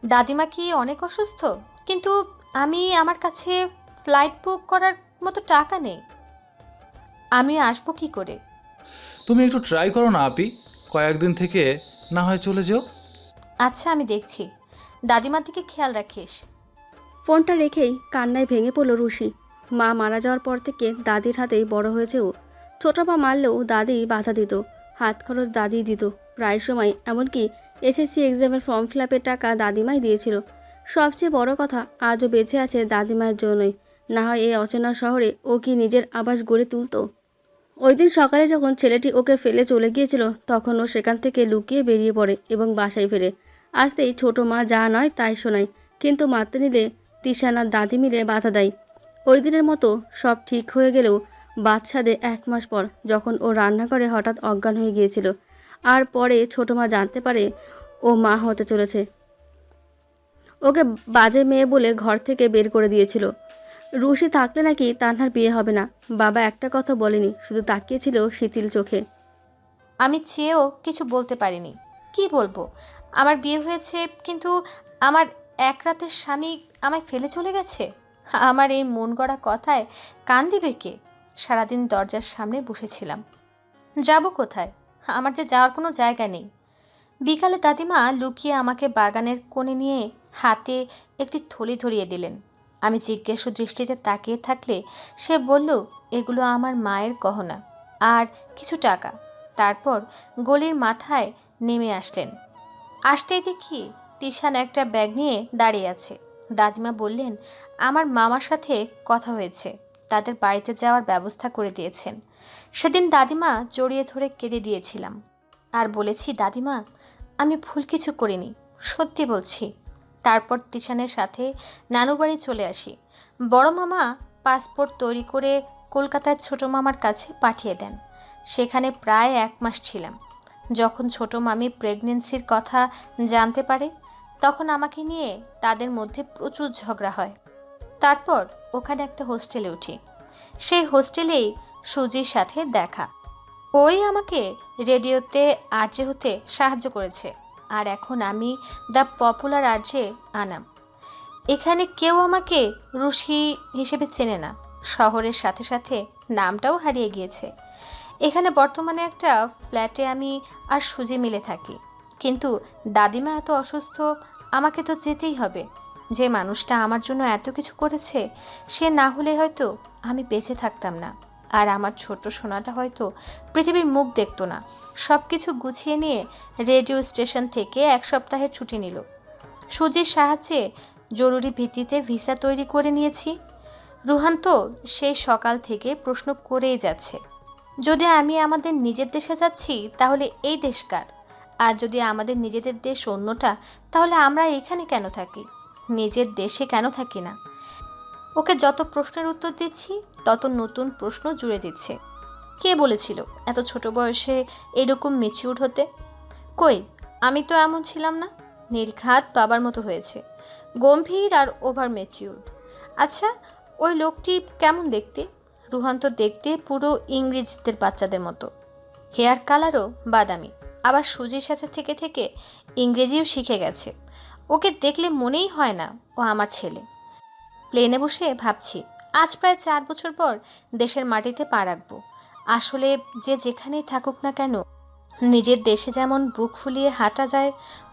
দাদিমা কি অনেক অসুস্থ? কিন্তু আমার কাছে ফ্লাইট বুক করার মতো টাকা নেই। আমি আসবো কি করে? তুমি একটু ট্রাই করো না আপি, কয়েকদিন থেকে না হয় চলে যেও। আচ্ছা, আমি দেখছি। দাদিমার দিকে খেয়াল রাখিস। ফোনটা রেখেই কান্নায় ভেঙে পড়ল রুশি। মা মারা যাওয়ার পর থেকে দাদির হাতেই বড় হয়েছে ও। ছোটো মা মারলেও দাদি বাধা দিত, হাত খরচ দাদি দিত প্রায় সময়, এমনকি এসএসসি এক্সামের ফর্ম ফিল আপের টাকা দাদিমাই দিয়েছিল। সবচেয়ে বড় কথা, আজও বেঁচে আছে দাদিমায়ের জন্যই। না হয় এই অচেনা শহরে ও কি নিজের আবাস গড়ে তুলত? ওই দিন সকালে যখন ছেলেটি ওকে ফেলে চলে গিয়েছিল, তখন ও সেখান থেকে লুকিয়ে বেরিয়ে পড়ে এবং বাসায় ফেরে। আসতেই ছোটো মা যা নয় তাই শোনায়, কিন্তু মারতে নিলে তিশান আর দাদি মিলে বাধা দেয়। ওই দিনের মতো সব ঠিক হয়ে গেলেও বাদশাদে 1 মাস পর, যখন ও রান্নাঘরে হঠাৎ অজ্ঞান হয়ে গিয়েছিল, আর পরে ছোটো মা জানতে পারে ও মা হতে চলেছে। ওকে বাজে মেয়ে বলে ঘর থেকে বের করে দিয়েছিল। রুশি থাকলে নাকি তানহার বিয়ে হবে না। বাবা একটা কথা বলেনি, শুধু তাকিয়েছিল শিথিল চোখে। আমি চেয়েও কিছু বলতে পারিনি। কি বলবো? আমার বিয়ে হয়েছে, কিন্তু আমার এক রাতের স্বামী আমায় ফেলে চলে গেছে। আমার এই মন গড়া কথায় কান দিবে কে? সারাদিন দরজার সামনে বসেছিলাম। যাব কোথায়? আমার যে যাওয়ার কোনো জায়গা নেই। বিকালে দাদিমা লুকিয়ে আমাকে বাগানের কোণে নিয়ে হাতে একটি থলি ধরিয়ে দিলেন। আমি জিজ্ঞাসু দৃষ্টিতে তাকিয়ে থাকলে সে বলল, এগুলো আমার মায়ের গহনা আর কিছু টাকা। তারপর গলির মাথায় নেমে আসলেন। আসতেই দেখি তিশান একটা ব্যাগ নিয়ে দাঁড়িয়ে আছে। দাদিমা বললেন, আমার মামার সাথে কথা হয়েছে, তাদের বাড়িতে যাওয়ার ব্যবস্থা করে দিয়েছেন। সেদিন দাদিমা জড়িয়ে ধরে কেঁদে দিয়েছিলাম আর বলেছি, দাদিমা আমি ভুল কিছু করিনি, সত্যি বলছি। তারপর তিশানের সাথে নানু বাড়ি চলে আসি। বড় মামা পাসপোর্ট তৈরি করে কলকাতার ছোট মামার কাছে পাঠিয়ে দেন। সেখানে প্রায় 1 মাস ছিলাম। যখন ছোট মামি প্রেগনেন্সির কথা জানতে পারে, তখন আমাকে নিয়ে তাদের মধ্যে প্রচুর ঝগড়া হয়। তারপর ওখানে একটা হোস্টেলে উঠি। সেই হোস্টেলেই সুজির সাথে দেখা। ওই আমাকে রেডিওতে আরজে হতে সাহায্য করেছে, আর এখন আমি দ্য পপুলার আরজে আনাম। এখানে কেউ আমাকে রুশি হিসেবে চেনে না। শহরের সাথে সাথে নামটাও হারিয়ে গিয়েছে। এখানে বর্তমানে একটা ফ্ল্যাটে আমি আর সুজি মিলে থাকি। কিন্তু দাদিমা এত অসুস্থ, আমাকে তো যেতেই হবে। যে মানুষটা আমার জন্য এত কিছু করেছে, সে না হলে হয়তো আমি বেঁচে থাকতাম না। আর আমার ছোট সোনাটা হয়তো পৃথিবীর মুখ দেখতো না। সব কিছু গুছিয়ে নিয়ে রেডিও স্টেশন থেকে 1 সপ্তাহের ছুটি নিল। সুজির সাহায্যে জরুরি ভিত্তিতে ভিসা তৈরি করে নিয়েছি। রুহান তো সেই সকাল থেকে প্রশ্ন করেই যাচ্ছে, যদি আমি আমাদের নিজের দেশে যাচ্ছি তাহলে এই দেশ কার? আর যদি আমাদের নিজেদের দেশ অন্যটা, তাহলে আমরা এখানে কেন থাকি? নিজের দেশে কেন থাকি না? ওকে যত প্রশ্নের উত্তর দিচ্ছি, তত নতুন প্রশ্ন জুড়ে দিচ্ছে। কে বলেছিল এত ছোট বয়সে এরকম ম্যাচিউর হতে? কই, আমি তো এমন ছিলাম না। নির্ঘাত বাবার মতো হয়েছে, গম্ভীর আর ওভার ম্যাচিউর। আচ্ছা, ওই লোকটি কেমন দেখতে? রুহান তো দেখতে পুরো ইংরেজদের বাচ্চাদের মতো। হেয়ার কালারও বাদামি। আবার সুজির সাথে থেকে থেকে ইংরেজিও শিখে গেছে। ওকে দেখলে মনেই হয় না ও আমার ছেলে। প্লেনে বসে ভাবছি, আজ প্রায় 4 বছর পর দেশের মাটিতে পা রাখবো। আসলে যে যেখানেই থাকুক না কেন, নিজের দেশে যেমন বুক ফুলিয়ে হাঁটা যায়,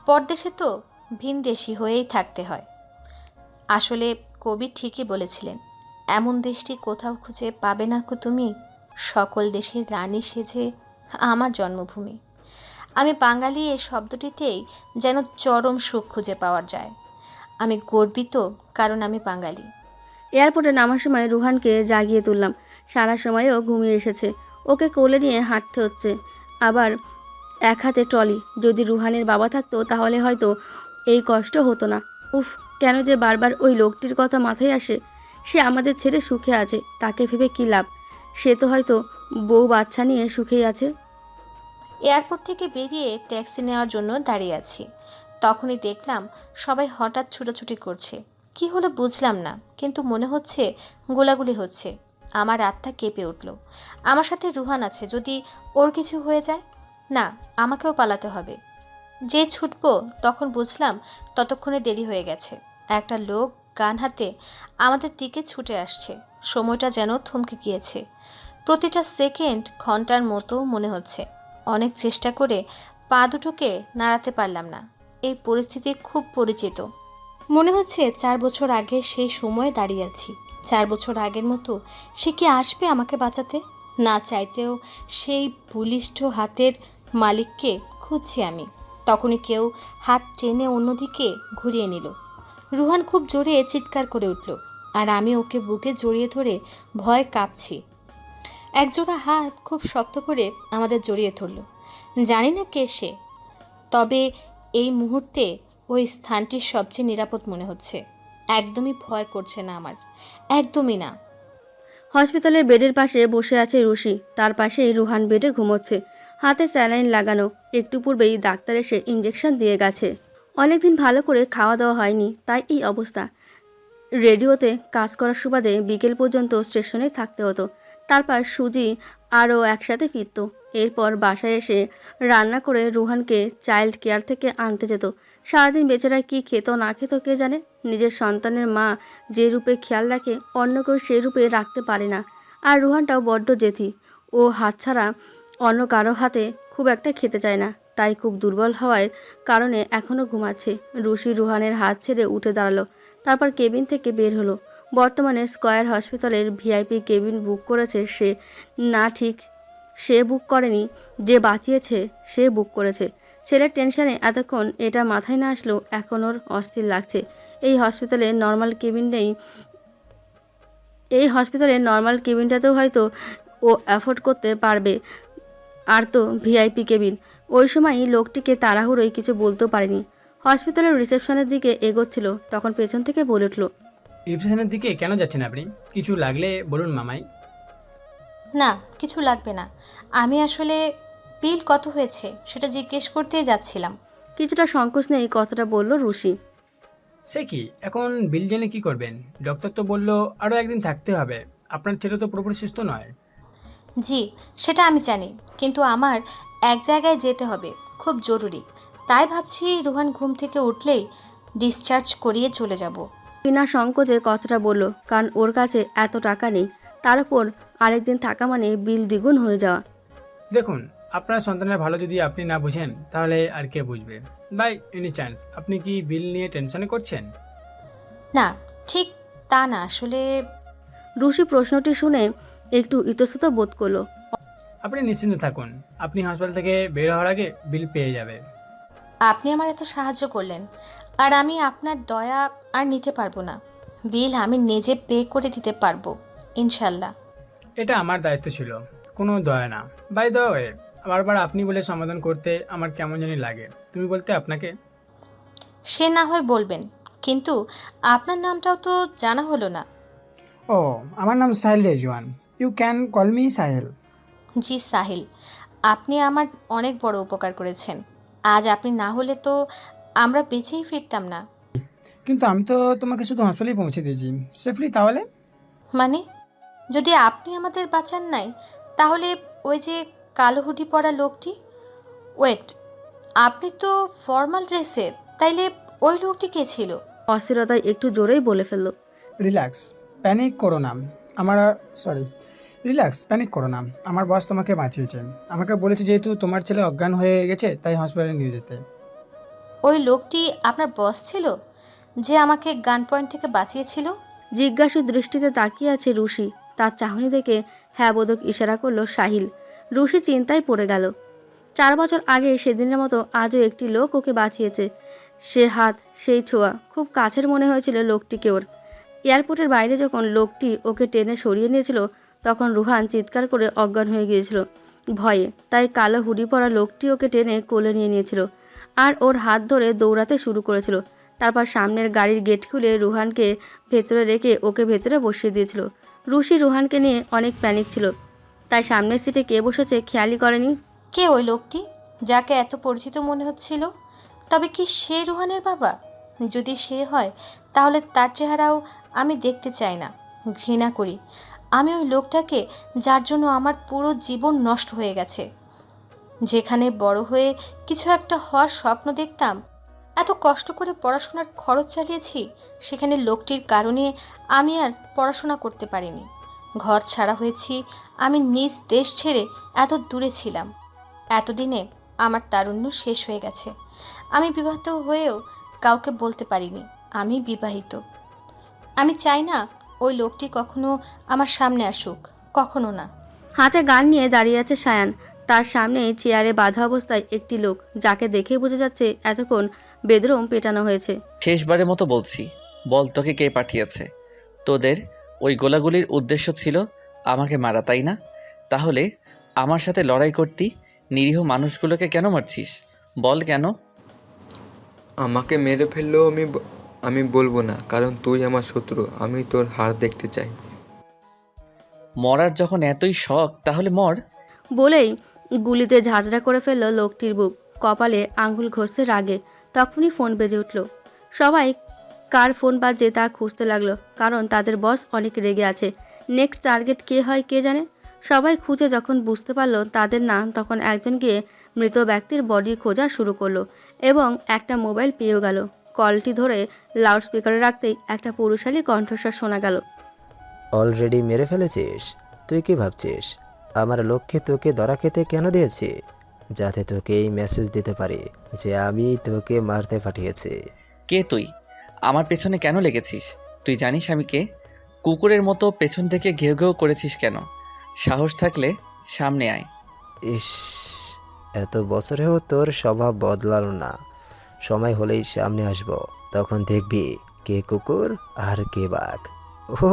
পরদেশে তো ভিনদেশি হয়েই থাকতে হয়। আসলে কবি ঠিকই বলেছিলেন, এমন দেশটি কোথাও খুঁজে পাবে না কো তুমি, সকল দেশের রানী সেজে আমার জন্মভূমি। আমি বাঙালি এই শব্দটিতেই যেন চরম সুখ খুঁজে পাওয়া যায়। আমি গর্বিত, কারণ আমি বাঙালি। এয়ারপোর্টে নামার সময় রুহানকে জাগিয়ে তুললাম। সারা সময়ও ঘুমিয়ে এসেছে। ওকে কোলে নিয়ে হাঁটতে হচ্ছে, আবার এক হাতে ট্রলি। যদি রুহানের বাবা থাকতো তাহলে হয়তো এই কষ্ট হতো না। উফ, কেন যে বারবার ওই লোকটির কথা মাথায় আসে। সে আমাদের ছেড়ে সুখে আছে, তাকে ভেবে কী লাভ? সে তো হয়তো বউ বাচ্চা নিয়ে সুখেই আছে। এয়ারপোর্ট থেকে বেরিয়ে ট্যাক্সি নেওয়ার জন্য দাঁড়িয়ে আছি। তখনই দেখলাম সবাই হঠাৎ ছুটোছুটি করছে। কি হলো বুঝলাম না, কিন্তু মনে হচ্ছে গোলাগুলি হচ্ছে। আমার আত্মা কেঁপে উঠল। আমার সাথে রুহান আছে, যদি ওর কিছু হয়ে যায়? না, আমাকেও পালাতে হবে। যে ছুটবো তখন বুঝলাম ততক্ষণে দেরি হয়ে গেছে। একটা লোক গান হাতে আমাদের দিকে ছুটে আসছে। সময়টা যেন থমকে গিয়েছে। প্রতিটা সেকেন্ড ঘন্টার মতো মনে হচ্ছে। অনেক চেষ্টা করে পা দুটোকে নাড়াতে পারলাম না। এই পরিস্থিতি খুব পরিচিত। মনে হচ্ছে 4 বছর আগে সেই সময়ে দাঁড়িয়ে আছি। 4 বছর আগের মতো সে কি আসবে আমাকে বাঁচাতে? না চাইতেও সেই বলিষ্ঠ হাতের মালিককে খুঁজছি আমি। তখনই কেউ হাত টেনে অন্যদিকে ঘুরিয়ে নিল। রুহান খুব জোরে চিৎকার করে উঠল, আর আমি ওকে বুকে জড়িয়ে ধরে ভয় কাঁপছি। একজোড়া হাত খুব শক্ত করে আমাদের জড়িয়ে ধরল। জানি না কে সে, তবে এই মুহূর্তে ওই স্থানটি সবচেয়ে নিরাপদ মনে হচ্ছে। একদমই ভয় করছে না আমার, একদমই না। হসপিটালের বেডের পাশে বসে আছে রুশি, তার পাশেই রুহান বেডে ঘুমোচ্ছে, হাতে স্যালাইন লাগানো। একটু পূর্বেই ডাক্তার এসে ইঞ্জেকশন দিয়ে গেছে। অনেকদিন ভালো করে খাওয়া দাওয়া হয়নি, তাই এই অবস্থা। রেডিওতে কাজ করার সুবাদে বিকেল পর্যন্ত স্টেশনে থাকতে হতো। তারপর সুজি আরও একসাথে ফিরত। এরপর বাসায় এসে রান্না করে রুহানকে চাইল্ড কেয়ার থেকে আনতে যেত। সারাদিন বেচারা কি খেত না খেত কে জানে। নিজের সন্তানের মা যে রূপে খেয়াল রাখে, অন্য কেউ সেই রূপে রাখতে পারে না। আর রুহানটাও বড্ড জেদি। ও হাত ছাড়া অন্য কারো হাতে খুব একটা খেতে চায় না, তাই খুব দুর্বল হওয়ার কারণে এখনও ঘুমাচ্ছে। রুশি রুহানের হাত ছেড়ে উঠে দাঁড়ালো, তারপর কেবিন থেকে বের হলো। বর্তমানে স্কয়ার হসপিটালের ভিআইপি কেবিন বুক করেছে সে, না ঠিক সে বুক করেনি, যে বাঁচিয়েছে সে বুক করেছে। ছেলের টেনশনে এতক্ষণ এটা মাথায় না আসলেও এখন ওর অস্থির লাগছে। এই হসপিটালের নর্মাল কেবিনটাতেও হয়তো ও অ্যাফোর্ড করতে পারবে, আর তো ভিআইপি কেবিন। ওই সময়ই লোকটিকে তাড়াহুড়োয় কিছু বলতেও পারেনি। হসপিটালের রিসেপশনের দিকে এগোচ্ছিল, তখন পেছন থেকে বলে উঠল, রিসেপশনের দিকে কেন যাচ্ছেন আপনি? কিছু লাগলে বলুন মামাই। না, কিছু লাগবে না। আমি আসলে বিল কত হয়েছে সেটা জিজ্ঞেস করতেই যাচ্ছিলাম। কিছুটা সংকোচ নেই কথাটা বলল রুশি। সে কি, এখন বিল জেনে কি করবেন? ডক্টর তো বললো আরও একদিন থাকতে হবে। আপনার ছেলে তো পুরোপুরি সুস্থ নয়। জি, সেটা আমি জানি, কিন্তু আমার এক জায়গায় যেতে হবে, খুব জরুরি। তাই ভাবছি রুহান ঘুম থেকে উঠলেই ডিসচার্জ করিয়ে চলে যাব। বিনা সংকোচে কথাটা বলল, কারণ ওর কাছে এত টাকা নেই। তার উপর আরেকদিন থাকা মানে বিল দ্বিগুণ হয়ে যাওয়া। দেখুন, আপনার সন্তানের ভালো যদি আপনি না বুঝেন তাহলে আর কে বুঝবে? বাই এনি চান্স আপনি কি বিল নিয়ে টেনশনে করছেন? না, ঠিক তা না, আসলে রুশি প্রশ্নটি শুনে একটু ইতস্তত বোধ করলো। আপনি নিশ্চিন্ত থাকুন, আপনি হাসপাতাল থেকে বের হওয়ার আগে বিল পেয়ে যাবে। আপনি আমার এত সাহায্য করলেন, আর আমি আপনার দয়া আর নিতে পারবো না। বিল আমি নিজে পে করে দিতে পারবো, ইনশাল্লাহ। এটা আমার দায়িত্ব ছিল, কোনো দয়া না। বাই দ্য ওয়ে, বারবার আপনি বলে সমাধান করতে আমার কেমন জানি লাগে। তুমি বলতে আপনাকে। সে না হয় বলবেন, কিন্তু আপনার নামটাও তো জানা হলো না। ও, আমার নাম Sahil Rezwan. You can call me Sahel. জি সাহিল, আপনি আমার অনেক বড় উপকার করেছেন। আজ আপনি না হলে তো আমরা বেঁচেই ফিরতাম না। কিন্তু আমি তো তোমাকে শুধু হাসপাতালেই পৌঁছে দিয়েছি সেফলি। তাহলে মানে, যদি আপনি আমাদের বাঁচান নাই, তাহলে ওই যে কালো হুডি পরা লোকটি, ওয়েট, আপনি তো ফর্মাল ড্রেসে, তাইলে ওই লোকটি কে ছিল? অস্থিরতায় একটু জোরেই বলে ফেলল। রিল্যাক্স, প্যানিক করো না। রিল্যাক্স, প্যানিক করো না। আমার বস তোমাকে বাঁচিয়েছে। আমাকে বলেছে যেহেতু তোমার ছেলে অজ্ঞান হয়ে গেছে তাই হসপিটালে নিয়ে যেতে। ওই লোকটি আপনার বস ছিল, যে আমাকে গান পয়েন্ট থেকে বাঁচিয়েছিল? জিজ্ঞাসু দৃষ্টিতে তাকিয়ে আছে রুশি। তার চাহনি দেখে হ্যাঁ বোধক ইশারা করলো সাহিল। রুশি চিন্তায় পড়ে গেল। 4 বছর আগে সেদিনের মতো আজও একটি লোক ওকে বাঁচিয়েছে। সে হাত, সেই ছোঁয়া, খুব কাছের মনে হয়েছিল লোকটিকে ওর। এয়ারপোর্টের বাইরে যখন লোকটি ওকে টেনে সরিয়ে নিয়েছিল, তখন রুহান চিৎকার করে অজ্ঞান হয়ে গিয়েছিল ভয়ে। তাই কালো হুডি পরা লোকটি ওকে টেনে কোলে নিয়ে নিয়েছিল আর ওর হাত ধরে দৌড়াতে শুরু করেছিল। তারপর সামনের গাড়ির গেট খুলে রুহানকে ভেতরে রেখে ওকে ভেতরে বসিয়ে দিয়েছিল। রুশি রুহানকে নিয়ে অনেক প্যানিক ছিল, তাই সামনের সিটে কে বসেছে খেয়ালই করেনি। কে ওই লোকটি, যাকে এত পরিচিত মনে হচ্ছিল? তবে কি সে রুহানের বাবা? যদি সে হয়, তাহলে তার চেহারাও আমি দেখতে চাই না, ঘৃণা করি। আমি ওই লোকটাকে, যার জন্য আমার পুরো জীবন নষ্ট হয়ে গেছে। যেখানে বড় হয়ে কিছু একটা হওয়ার স্বপ্ন দেখতাম, এত কষ্ট করে পড়াশোনার খরচ চালিয়েছি, সেখানে লোকটির কারণে আমি আর পড়াশোনা করতে পারিনি। ঘর ছাড়া হয়েছি, আমি নিজ দেশ ছেড়ে এত দূরে ছিলাম। এতদিনে আমার তারুণ্য শেষ হয়ে গেছে। আমি বিবাহিত হয়েও কাউকে বলতে পারিনি আমি বিবাহিত। আমি চাই না ওই লোকটি কখনো আমার সামনে আসুক, কখনো না। হাতে গান নিয়ে দাঁড়িয়ে আছে সায়ান। তার সামনে চেয়ারে বাঁধা অবস্থায় একটি লোক, যাকে দেখে বোঝা যাচ্ছে এতক্ষণ বেদরম পেটানো হয়েছে। শেষবারের মতো বলছি, বল তোকে কে পাঠিয়েছে? তোদের ওই গোলাগুলির উদ্দেশ্য ছিল আমাকে মারা, তাই না? তাহলে আমার সাথে লড়াই করতি নিরীহ মানুষগুলোকে কেন মারছিস? বল কেন? আমাকে মেরে ফেললেও আমি বলবো না, কারণ তুই আমার শত্রু। আমি তোর হার দেখতে চাই। মরার যখন এতই শখ, তাহলে মর। বলেই গুলিতে ঝাঁঝরা করে ফেলল লোকটির বুক। কপালে আঙ্গুল ঘষছে রাগে। তখনই ফোন বেজে উঠল। সবাই কার ফোন বাজছে তা খুঁজতে লাগলো, কারণ তাদের বস অনেক রেগে আছে। নেক্সট টার্গেট কে হয় কে জানে। সবাই খুঁজে যখন বুঝতে পারলো তাদের না, তখন একজন গিয়ে মৃত ব্যক্তির বডি খোঁজা শুরু করলো এবং একটা মোবাইল পেয়েও গেল। কলটি ধরে লাউডস্পিকারে রাখতেই একটা পুরুষালী কণ্ঠস্বর শোনা গেল। অলরেডি মেরে ফেলেছিস? তুই কি ভাবছিস আমার লক্ষ্যে তোকে ধরা খেতে কেন দিয়েছি? যাতে তোকে এই মেসেজ দিতে পারি যে আমি তোকে মারতে পাঠিয়েছি। কে তুই? আমার পেছনে কেন লেগেছিস? তুই জানিস আমি কে? কুকুরের মতো পেছন থেকে ঘেউ ঘেউ করেছিস কেন? সাহস থাকলে সামনে আয়। ইস, এত বছরেও তোর স্বভাব বদলালো না। সময় হলেই সামনে আসবো, তখন দেখবি কে কুকুর আর কে বাঘ। ও,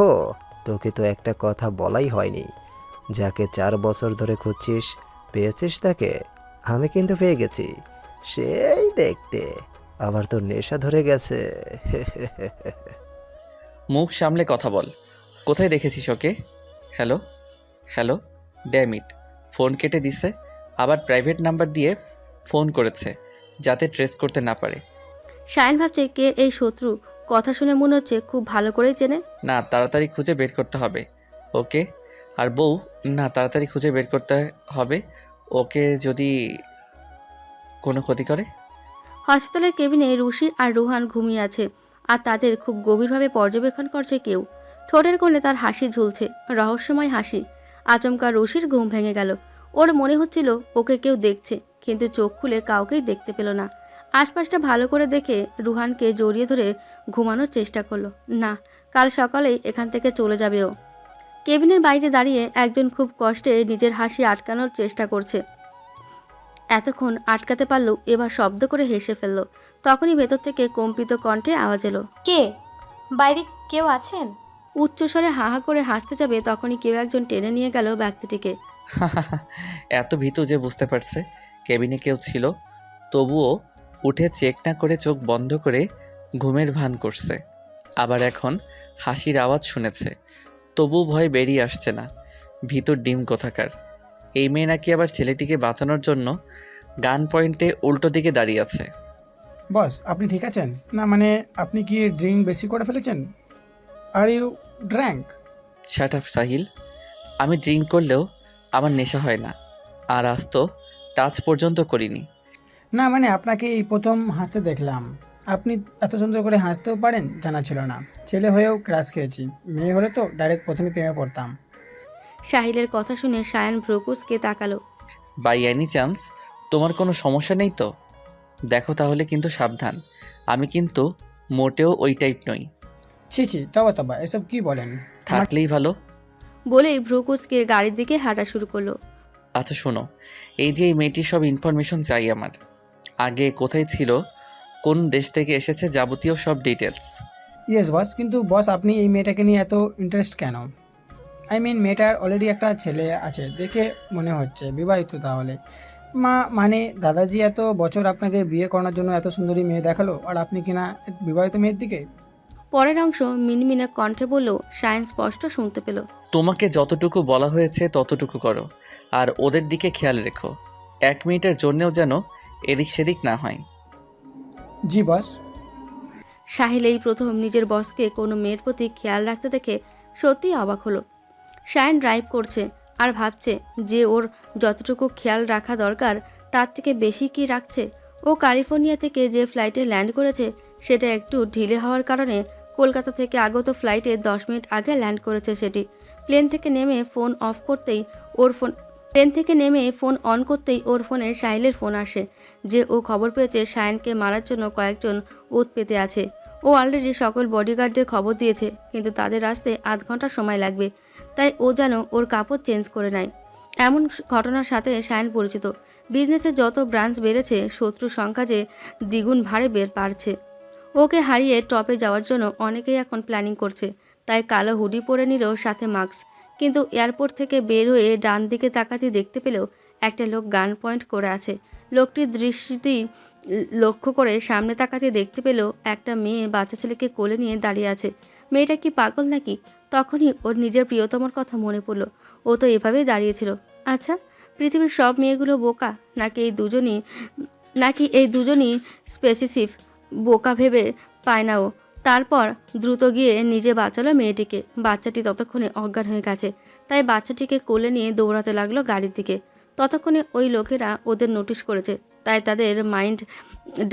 তোকে তো একটা কথা বলাই হয়নি। যাকে 4 বছর ধরে খুঁজছিস, পেয়েছিস তাকে? আমি কিন্তু পেয়ে গেছি, সেই দেখতে। আবার তোর নেশা ধরে গেছে। মুখ সামলে কথা বল। কোথায় দেখেছিস ওকে? হ্যালো হ্যালো, ড্যামিট, ফোন কেটে দিছে। আবার প্রাইভেট নাম্বার দিয়ে ফোন করেছে যাতে ট্রেস করতে না পারে। শায়ন ভাবছে কে এই শত্রু। কথা শুনে মনে হচ্ছে খুব ভালো করেই চেনে। না, তাড়াতাড়ি খুঁজে বের করতে হবে ওকে। আর বউ, না, তাড়াতাড়ি খুঁজে বের করতে হবে ওকে, যদি কোনো ক্ষতি করে। হসপিটালের কেবিনে রুশি আর রোহান ঘুমিয়ে আছে, আর তাদের খুব গভীরভাবে পর্যবেক্ষণ করছে কেউ। ঠোঁটের কোণে তার হাসি ঝুলছে, রহস্যময় হাসি। আচমকা রুশির ঘুম ভেঙে গেল। ওর মনে হচ্ছিল ওকে কেউ দেখছে, কিন্তু চোখ খুলে কাউকেই দেখতে পেল না। আশপাশটা ভালো করে দেখে রুহানকে জড়িয়ে ধরে ঘুমানোর চেষ্টা করলো। না, কাল সকালেই এখান থেকে চলে যাবে ও। কেবিনের বাইরে দাঁড়িয়ে একজন খুব কষ্টে নিজের হাসি আটকানোর চেষ্টা করছে। এতক্ষণ আটকাতে পারলেও এবার শব্দ করে হেসে ফেলল। তখনই ভেতর থেকে কম্পিত কণ্ঠে আওয়াজ এলো। কে? বাইরে কেউ আছেন? উচ্চস্বরে হাহা করে হাসতে যাবে তখনই কেউ একজন টেনে নিয়ে গেল ব্যক্তিটিকে। এত ভীতু যে বুঝতে পারছে কেবিনে কেউ ছিল, তবুও উঠে চেক না করে চোখ বন্ধ করে ঘুমের ভান করছে। আবার এখন হাসির আওয়াজ শুনেছে, তবু ভয় বেরিয়ে আসছে না। ভীতুর ডিম কোথাকার। এই মেয়ে নাকি আবার ছেলেটিকে বাঁচানোর জন্য গান পয়েন্টে উল্টো দিকে দাঁড়িয়ে আছে। বস, আপনি ঠিক আছেন? না মানে আপনি কি ড্রিঙ্ক বেশি করে ফেলেছেন? Are you drunk? Shut up Sahil, আমি ড্রিঙ্ক করলেও আমার নেশা হয় না, আর আজ তো টাচ পর্যন্ত করিনি। না মানে আপনাকে এই প্রথম হাসতে দেখলাম। আপনি এত সুন্দর করে হাসতেও পারেন জানা ছিল না। ছেলে হয়েও ক্রাশ খেয়েছি, মেয়ে হলে তো ডাইরেক্ট প্রথমে প্রেমে পড়তাম। সাহিলের কথা শুনে শায়ন ভ্রুকুসকে তাকালো। বাই এনি চান্স তোমার কোনো সমস্যা নেই তো? দেখো তাহলে কিন্তু সাবধান, আমি কিন্তু মোটেও ওই টাইপ নই। ছি ছি, তবা তবা, এসব কি বলেন? থাকলেই ভালো। বলেই ভ্রুকুসকে গাড়ির দিকে হাঁটা শুরু করলো। আচ্ছা শোনো, এই যে এই মেয়েটির সব ইনফরমেশন চাই আমার। আগে কোথায় ছিল, কোন দেশ থেকে এসেছে, যাবতীয় সব ডিটেলস। ইয়েস বস, কিন্তু বস আপনি এই মেয়েটাকে নিয়ে এত ইন্টারেস্ট কেন? আই মিন মেয়েটার অলরেডি একটা ছেলে আছে দেখে মনে হচ্ছে, বিবাহিত তাহলে। মানে দাদাজি এত বছর আপনাকে বিয়ে করানোর জন্য এত সুন্দরী মেয়ে দেখালো, আর আপনি কিনা বিবাহিত মেয়ের দিকে। পরের অংশ মিনমিনে কণ্ঠে বলল। শায়ন স্পষ্ট শুনতে পেল। তোমাকে যতটুকু বলা হয়েছে ততটুকু করো, আর ওদের দিকে খেয়াল রেখো। 1 মিনিটের জন্যেও যেন এদিক সেদিক না হয়। জি বস। সাহিল এই প্রথম নিজের বসকে কোনো মেয়ের প্রতি খেয়াল রাখতে দেখে সত্যিই অবাক হলো। শায়ন ড্রাইভ করছে আর ভাবছে যে ওর যতটুকু খেয়াল রাখা দরকার তার থেকে বেশি কি রাখছে। ও ক্যালিফোর্নিয়া থেকে যে ফ্লাইটে ল্যান্ড করেছে সেটা একটু ঢিলে হওয়ার কারণে কলকাতা থেকে আগত ফ্লাইটে 10 মিনিট আগে ল্যান্ড করেছে সেটি। প্লেন থেকে নেমে ফোন অন করতেই ওর ফোনে সাহিলের ফোন আসে যে ও খবর পেয়েছে শায়নকে মারার জন্য কয়েকজন ওত পেতে আছে। ও অলরেডি সকল বডিগার্ডদের খবর দিয়েছে, কিন্তু তাদের আসতে আধ ঘন্টা সময় লাগবে। তাই ও যেন ওর কাপড় চেঞ্জ করে নেয়। এমন ঘটনার সাথে শায়ন পরিচিত। বিজনেসে যত ব্রাঞ্চ বেড়েছে শত্রুর সংখ্যা যে দ্বিগুণ ভারে বাড়ছে। ওকে হারিয়ে টপে যাওয়ার জন্য অনেকেই এখন প্ল্যানিং করছে। তাই কালো হুডি পরে নিল, সাথে মাস্ক। কিন্তু এয়ারপোর্ট থেকে বের হয়ে ডান দিকে তাকাতে দেখতে পেলেও একটা লোক গান পয়েন্ট করে আছে। লোকটির দৃষ্টি লক্ষ্য করে সামনে তাকাতে দেখতে পেল একটা মেয়ে বাচ্চা ছেলেকে কোলে নিয়ে দাঁড়িয়ে আছে। মেয়েটা কি পাগল নাকি? তখনই ওর নিজের প্রিয়তমার কথা মনে পড়ল। ও তো এভাবেই দাঁড়িয়েছিল। আচ্ছা, পৃথিবীর সব মেয়েগুলো বোকা, নাকি এই দুজনই স্পেসিফিক বোকা ভেবে পায় না ও? তারপর দ্রুত গিয়ে নিজে বাঁচালো মেয়েটিকে। বাচ্চাটি ততক্ষণে অজ্ঞান হয়ে গেছে, তাই বাচ্চাটিকে কোলে নিয়ে দৌড়াতে লাগলো গাড়ির দিকে। ততক্ষণে ওই লোকেরা ওদের নোটিশ করেছে, তাই তাদের মাইন্ড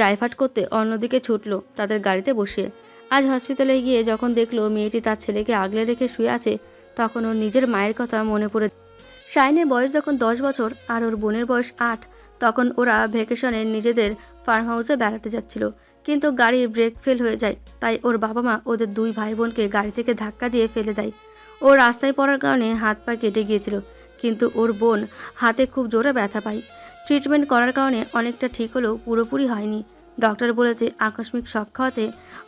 ডাইভার্ট করতে অন্যদিকে ছুটলো তাদের গাড়িতে বসিয়ে। আজ হসপিটালে গিয়ে যখন দেখলো মেয়েটি তার ছেলেকে আগলে রেখে শুয়ে আছে, তখন ওর নিজের মায়ের কথা মনে পড়ে। শাইনের বয়স যখন 10 বছর আর ওর বোনের বয়স 8, তখন ওরা ভ্যাকেশনে নিজেদের ফার্ম হাউসে বেড়াতে যাচ্ছিল। কিন্তু গাড়ির ব্রেক ফেল হয়ে যায়, তাই ওর বাবা মা ওদের 2 ভাই বোনকে গাড়ি থেকে ধাক্কা দিয়ে ফেলে দেয়। ও রাস্তায় পড়ার কারণে হাত পা কেটে গিয়েছিল, কিন্তু ওর বোন হাতে খুব জোরে ব্যথা পায়। ট্রিটমেন্ট করার কারণে অনেকটা ঠিক হলেও পুরোপুরি হয়নি। ডক্টর বলেছে আকস্মিক শক খাওয়াতে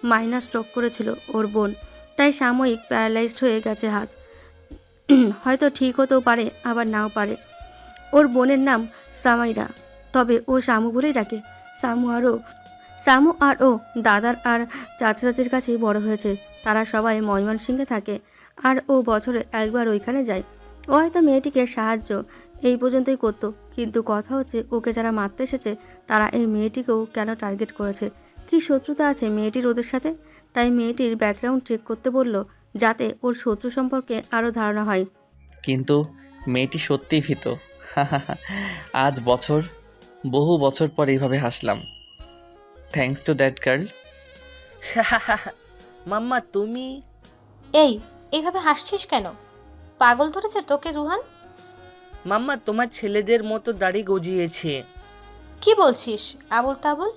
মাইনার স্ট্রোক করেছিল ওর বোন, তাই সাময়িক প্যারালাইজড হয়ে গেছে হাত। হয়তো ঠিক হতেও পারে, আবার নাও পারে। ওর বোনের নাম সামাইরা। তবে ও শামু বলেই ডাকে। শামু আর ও দাদার আর চাচা চাচির কাছেই বড় হয়েছে। তারা সবাই ময়মনসিংহে থাকে আর ও বছরে একবার ওইখানে যায়। ও হয়তো মেয়েটিকে সাহায্য এই পর্যন্তই করতো, কিন্তু কথা হচ্ছে ওকে যারা মারতে এসেছে তারা এই মেয়েটিকেও কেন টার্গেট করেছে? কি শত্রুতা আছে মেয়েটির ওদের সাথে? তাই মেয়েটির ব্যাকগ্রাউন্ড চেক করতে বলল, যাতে ওর শত্রু সম্পর্কে আরও ধারণা হয়। কিন্তু মেয়েটি সত্যিই ভীত। আজ বহু বছর পর এইভাবে হাসলাম। Thanks to that girl. Mamma তুমি এইভাবে হাসছিস কেন? পাগল ধরেছে তোকে রুহান? মাম্মা তোমার ছেলেদের মতো দাড়ি গজিয়েছে। কি বলছিস আবল তাবল?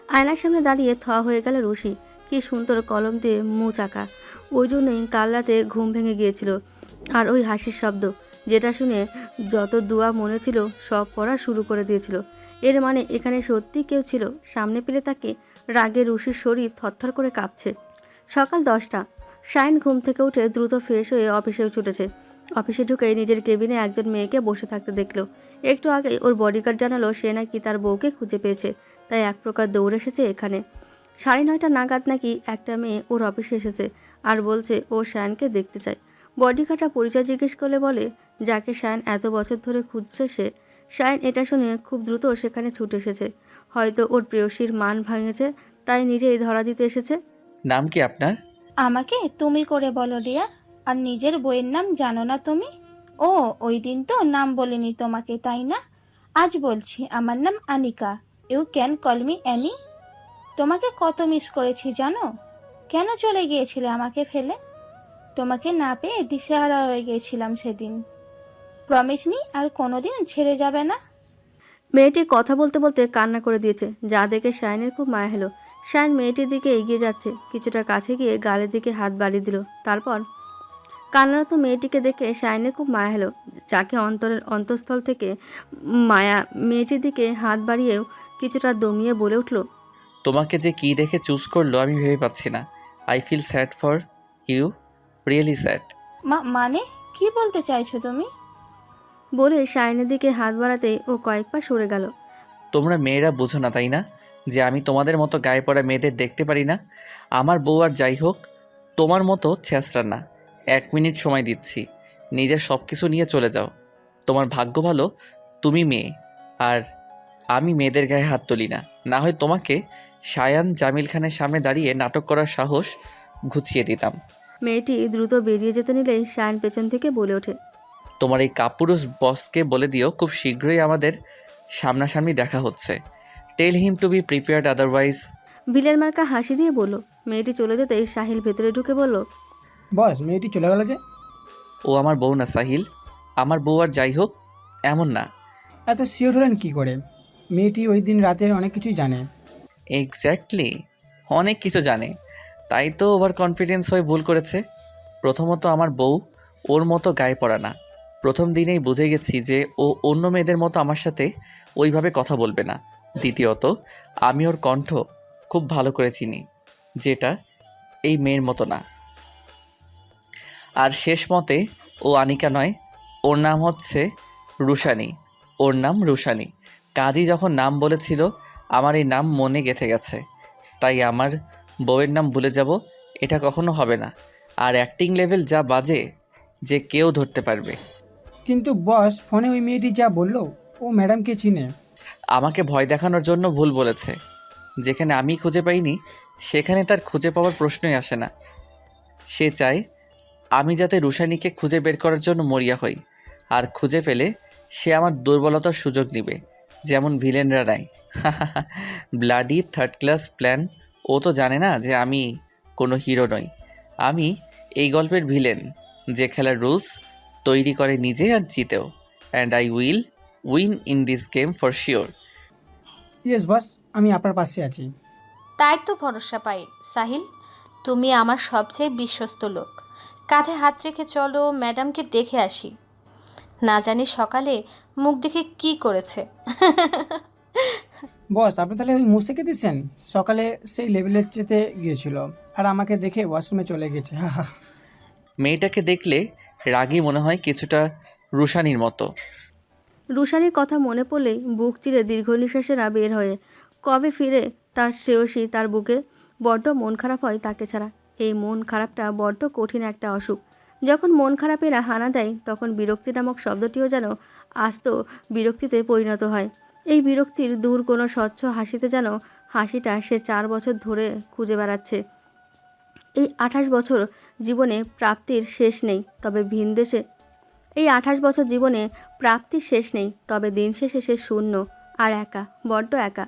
আয়নার সামনে দাঁড়িয়ে হয়ে গেল রুশি। কি সুন্দর কলম দিয়ে মুখ আঁকা, ওই জন্যই কাল রাতে ঘুম ভেঙে গিয়েছিল। আর ওই হাসির শব্দ, যেটা শুনে যত দোয়া মনে ছিল সব পড়া শুরু করে দিয়েছিল। এর মানে এখানে সত্যি কেউ ছিল। সামনে পেলে তাকে রাগে রুশির শরীর থরথর করে কাঁপছে। সকাল 10টা। শাইন ঘুম থেকে উঠে দ্রুত ফ্রেশ হয়ে অফিসেও ছুটেছে। অফিসে ঢুকেই নিজের কেবিনে একজন মেয়েকে বসে থাকতে দেখলো। একটু আগেই ওর বডিগার্ড জানালো সে নাকি তার বউকে খুঁজে পেয়েছে, তাই এক প্রকার দৌড়ে এসেছে এখানে। 9:30 নাগাদ নাকি একটা মেয়ে ওর অফিসে এসেছে আর বলছে ও শায়নকে দেখতে চায়। বডিগার্ডরা পরিচয় জিজ্ঞেস করলে বলে যাকে শায়ন এত বছর ধরে খুঁজছে সে। শায়ন এটা শুনে খুব দ্রুত সেখানে ছুটে এসেছে। হয়তো ওর প্রেয়সীর মান ভাঙেছে, তাই নিজেই ধরা দিতে এসেছে। নাম কি আপনার? আমাকে তুমি করে বলো রিয়া। আর নিজের বইয়ের নাম জানো না তুমি? ও ওই দিন তো নাম বলিনি তোমাকে, তাই না? আজ বলছি, আমার নাম Anika. You can call me Annie. তোমাকে কত মিস করেছি জানো? কেন চলে গিয়েছিলে আমাকে ফেলে? তোমাকে না পেয়ে দিশেহারা হয়ে গিয়েছিলাম সেদিন। প্রমিস মি আর কোনোদিন ছেড়ে যাবে না। মেয়েটি কথা বলতে বলতে কান্না করে দিয়েছে, যা দেখে শায়নের খুব মায়া হলো। শায়ন মেয়েটির দিকে এগিয়ে যাচ্ছে, কিছুটা কাছে গিয়ে গালের দিকে হাত বাড়িয়ে দিল। তারপর কান্নারত মেয়েটিকে দেখে শায়নের খুব মায়া হলো, যাকে অন্তরের অন্তঃস্থল থেকে মায়া মেয়েটির দিকে হাত বাড়িয়েও কিছুটা দমিয়ে বলে উঠল, তোমাকে যে কি দেখে চুজ করলো আমি ভেবে পাচ্ছি না। I feel sad for you, really sad. মানে কি বলতে চাইছো তুমি? বলে শায়নের দিকে হাত বাড়াতেই ও কয়েক পা সরে গেল। তোমরা মেয়েরা বোঝো না তাই না, যে আমি তোমাদের মতো গায়ে পড়া মেয়েদের দেখতে পারি না। আমার বউ আর যাই হোক, তোমার মতো ছেঁচড়া না। 1 মিনিট সময় দিচ্ছি, নিজের সব কিছু নিয়ে চলে যাও। তোমার ভাগ্য ভালো তুমি মেয়ে, আর আমি মেয়েদের গায়ে হাত তুলি না। না হয় তোমাকে শায়ান জামিল খানের সামনে দাঁড়িয়ে নাটক করার সাহস ঘুচিয়ে দিতাম। মেয়েটি দ্রুত বেরিয়ে যেতে নিলেই শায়ন পেছন থেকে বলে ওঠে, তোমার এই কাপুরুষ বসকে বলে দিও খুব শীঘ্রই আমাদের সামনাসামনি দেখা হচ্ছে। Tell him to be prepared otherwise. বিলের মার্কা হাসি দিয়ে বলল। মেয়েটি চলে যেতেই সাহিল ভেতরে ঢুকে বলল, বস মেয়েটি চলে গেল যে? ও আমার বউ না সাহিল, আমার বউ আর যাই হোক এমন না। এত শিওর হলেন কি করে? মেয়েটি ওই দিন রাতের অনেক কিছুই জানে। এক্স্যাক্টলি, অনেক কিছু জানে, তাই তো ওভার কনফিডেন্স হয়ে ভুল করেছে। প্রথমত আমার বউ ওর মতো গায়ে পড়া না। প্রথম দিনেই বুঝে গেছি যে ও অন্য মেয়েদের মতো আমার সাথে ওইভাবে কথা বলবে না। দ্বিতীয়ত আমি ওর কণ্ঠ খুব ভালো করে চিনি, যেটা এই মেয়ের মতো না। আর শেষ মতে ও আনিকা নয়, ওর নাম হচ্ছে রুশানি। ওর নাম রুশানি। কাজী যখন নাম বলেছিল আমার এই নাম মনে গেঁথে গেছে, তাই আমার বউয়ের নাম ভুলে যাব এটা কখনো হবে না। আর অ্যাক্টিং লেভেল যা বাজে যে কেউ ধরতে পারবে। কিন্তু বস ফোনে ওই মেয়েটি যা বলল, ও ম্যাডামকে চিনে। আমাকে ভয় দেখানোর জন্য ভুল বলেছে। যেখানে আমি খুঁজে পাইনি সেখানে তার খুঁজে পাওয়ার প্রশ্নই আসে না। সে চায় আমি যাতে রুশানিকে খুঁজে বের করার জন্য মরিয়া হই, আর খুঁজে পেলে সে আমার দুর্বলতার সুযোগ নেবে, যেমন ভিলেনরা নেয়। Bloody third class plan. ও তো জানে না যে আমি কোনো হিরো নই। আমি এই গল্পের ভিলেন, যে খেলার রুলস তৈরি করে নিজে আর জিতেও। And I will win in this game for sure. Yes boss, আমি আপনার পাশে আছি। তাই তো ভরসা পাই সাহিল, তুমি আমার সবচেয়ে বিশ্বস্ত লোক। কাঁধে হাত রেখে চলো, ম্যাডামকে দেখে আসি। না জানি সকালে মুখ দেখে কি করেছে। বস আপনি তাহলে ওই মুসেকে দিচ্ছেন? সকালে সেই লেভেলের চেতে গিয়েছিল আর আমাকে দেখে ওয়াশরুমে চলে গেছে। মেয়েটাকে দেখলে রাগী মনে হয়, কিছুটা রুশানির মতো। রুশানির কথা মনে পড়লেই বুক চিরে দীর্ঘ নিঃশ্বাসেরা বের হয়ে কবে ফিরে তার শ্রেয়সী তার বুকে। বড্ড মন খারাপ হয় তাকে ছাড়া। এই মন খারাপটা বড্ড কঠিন একটা অসুখ। যখন মন খারাপেরা হানা দেয় তখন বিরক্তি নামক শব্দটিও যেন আস্ত বিরক্তিতে পরিণত হয়। এই বিরক্তির দূর কোনো স্বচ্ছ হাসিতে যেন হাসিটা সে 4 বছর ধরে খুঁজে বেড়াচ্ছে। এই 28 বছর জীবনে প্রাপ্তির শেষ নেই, তবে ভিনদেশে এই 28 বছর জীবনে প্রাপ্তির শেষ নেই, তবে দিন শেষে সে শূন্য আর একা, বড্ড একা।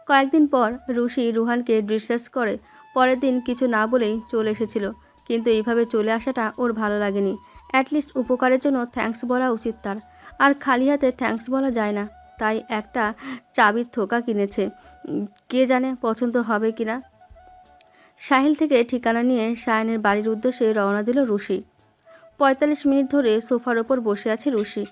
কয়েকদিন পর রুশি রুহানকে ডিসচার্জ করে পরের দিন কিছু না বলেই চলে এসেছিল। কিন্তু এইভাবে চলে আসাটা ওর ভালো লাগেনি। অ্যাটলিস্ট উপকারের জন্য থ্যাঙ্কস বলা উচিত তার। আর খালি হাতে থ্যাঙ্কস বলা যায় না, তাই একটা চাবির থোকা কিনেছে। কে জানে পছন্দ হবে কিনা। সাহিল থেকে ঠিকানা নিয়ে সায়নের বাড়ির উদ্দেশ্যে রওনা দিল রুশি। 45 মিনিট ধরে সোফার ওপর বসে আছে রুশি।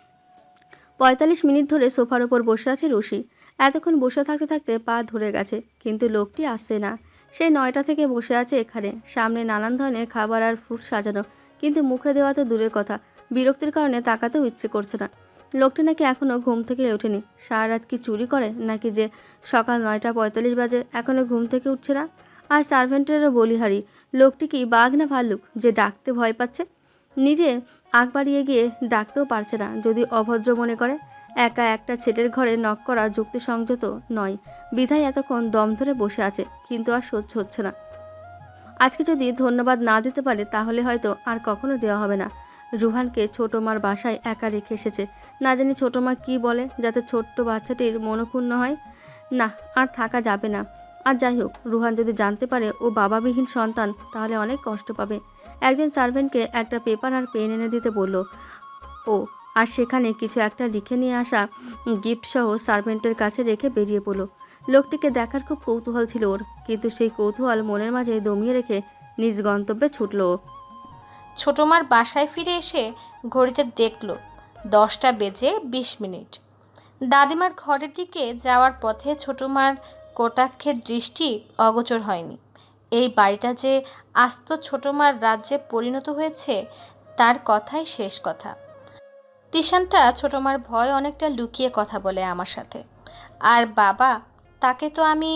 45 মিনিট ধরে সোফার ওপর বসে আছে রুশি। এতক্ষণ বসে থাকতে থাকতে পা ধরে গেছে, কিন্তু লোকটি আসছে না। সে 9টা থেকে বসে আছে এখানে। সামনে নানান ধরনের খাবার আর ফ্রুট সাজানো, কিন্তু মুখে দেওয়া তো দূরের কথা, বিরক্তির কারণে তাকাতেও ইচ্ছে করছে না। লোকটি নাকি এখনও ঘুম থেকে ওঠেনি। সারা রাত কি চুরি করে নাকি যে সকাল 9:45 বাজে এখনও ঘুম থেকে উঠছে না? আর সার্ভেন্টেরও বলিহারি। লোকটি কি বাঘ না ভাল্লুক যে ডাকতে ভয় পাচ্ছে? নিজে আগ বাড়িয়ে গিয়ে ডাকতেও পারছে না যদি অভদ্র মনে করে। একা একটা ছেলের ঘরে নক করা যুক্তিসংযত নয়, বিধায় এতক্ষণ দম ধরে বসে আছে, কিন্তু আর সহ্য হচ্ছে না। আজকে যদি ধন্যবাদ না দিতে পারে তাহলে হয়তো আর কখনো দেওয়া হবে না। রুহানকে ছোটো মার বাসায় একা রেখে এসেছে। না জানি ছোটো মা কী বলে যাতে ছোট্ট বাচ্চাটির মনক্ষুণ্ণ হয়। না, আর থাকা যাবে না। আর যাই হোক, রুহান যদি জানতে পারে ও বাবাবিহীন সন্তান তাহলে অনেক কষ্ট পাবে। একজন সার্ভেন্টকে একটা পেপার আর পেন এনে দিতে বলল ও, আর সেখানে কিছু একটা লিখে নিয়ে আসা গিফট সহ সার্ভেন্টের কাছে রেখে বেরিয়ে পড়ল। লোকটিকে দেখার খুব কৌতূহল ছিল ওর, কিন্তু সেই কৌতূহল মনের মাঝে দমিয়ে রেখে নিজ গন্তব্যে ছুটল ও। ছোটোমার বাসায় ফিরে এসে ঘড়িতে দেখল 10টা বেজে 20 মিনিট। দাদিমার ঘরের দিকে যাওয়ার পথে ছোটোমার কটাক্ষের দৃষ্টি অগোচর হয়নি। এই বাড়িটা যে আস্ত ছোটোমার রাজ্যে পরিণত হয়েছে তার কথাই শেষ কথা। তিশানটা ছোটোমার ভয় অনেকটা লুকিয়ে কথা বলে আমার সাথে। আর বাবা, তাকে তো আমি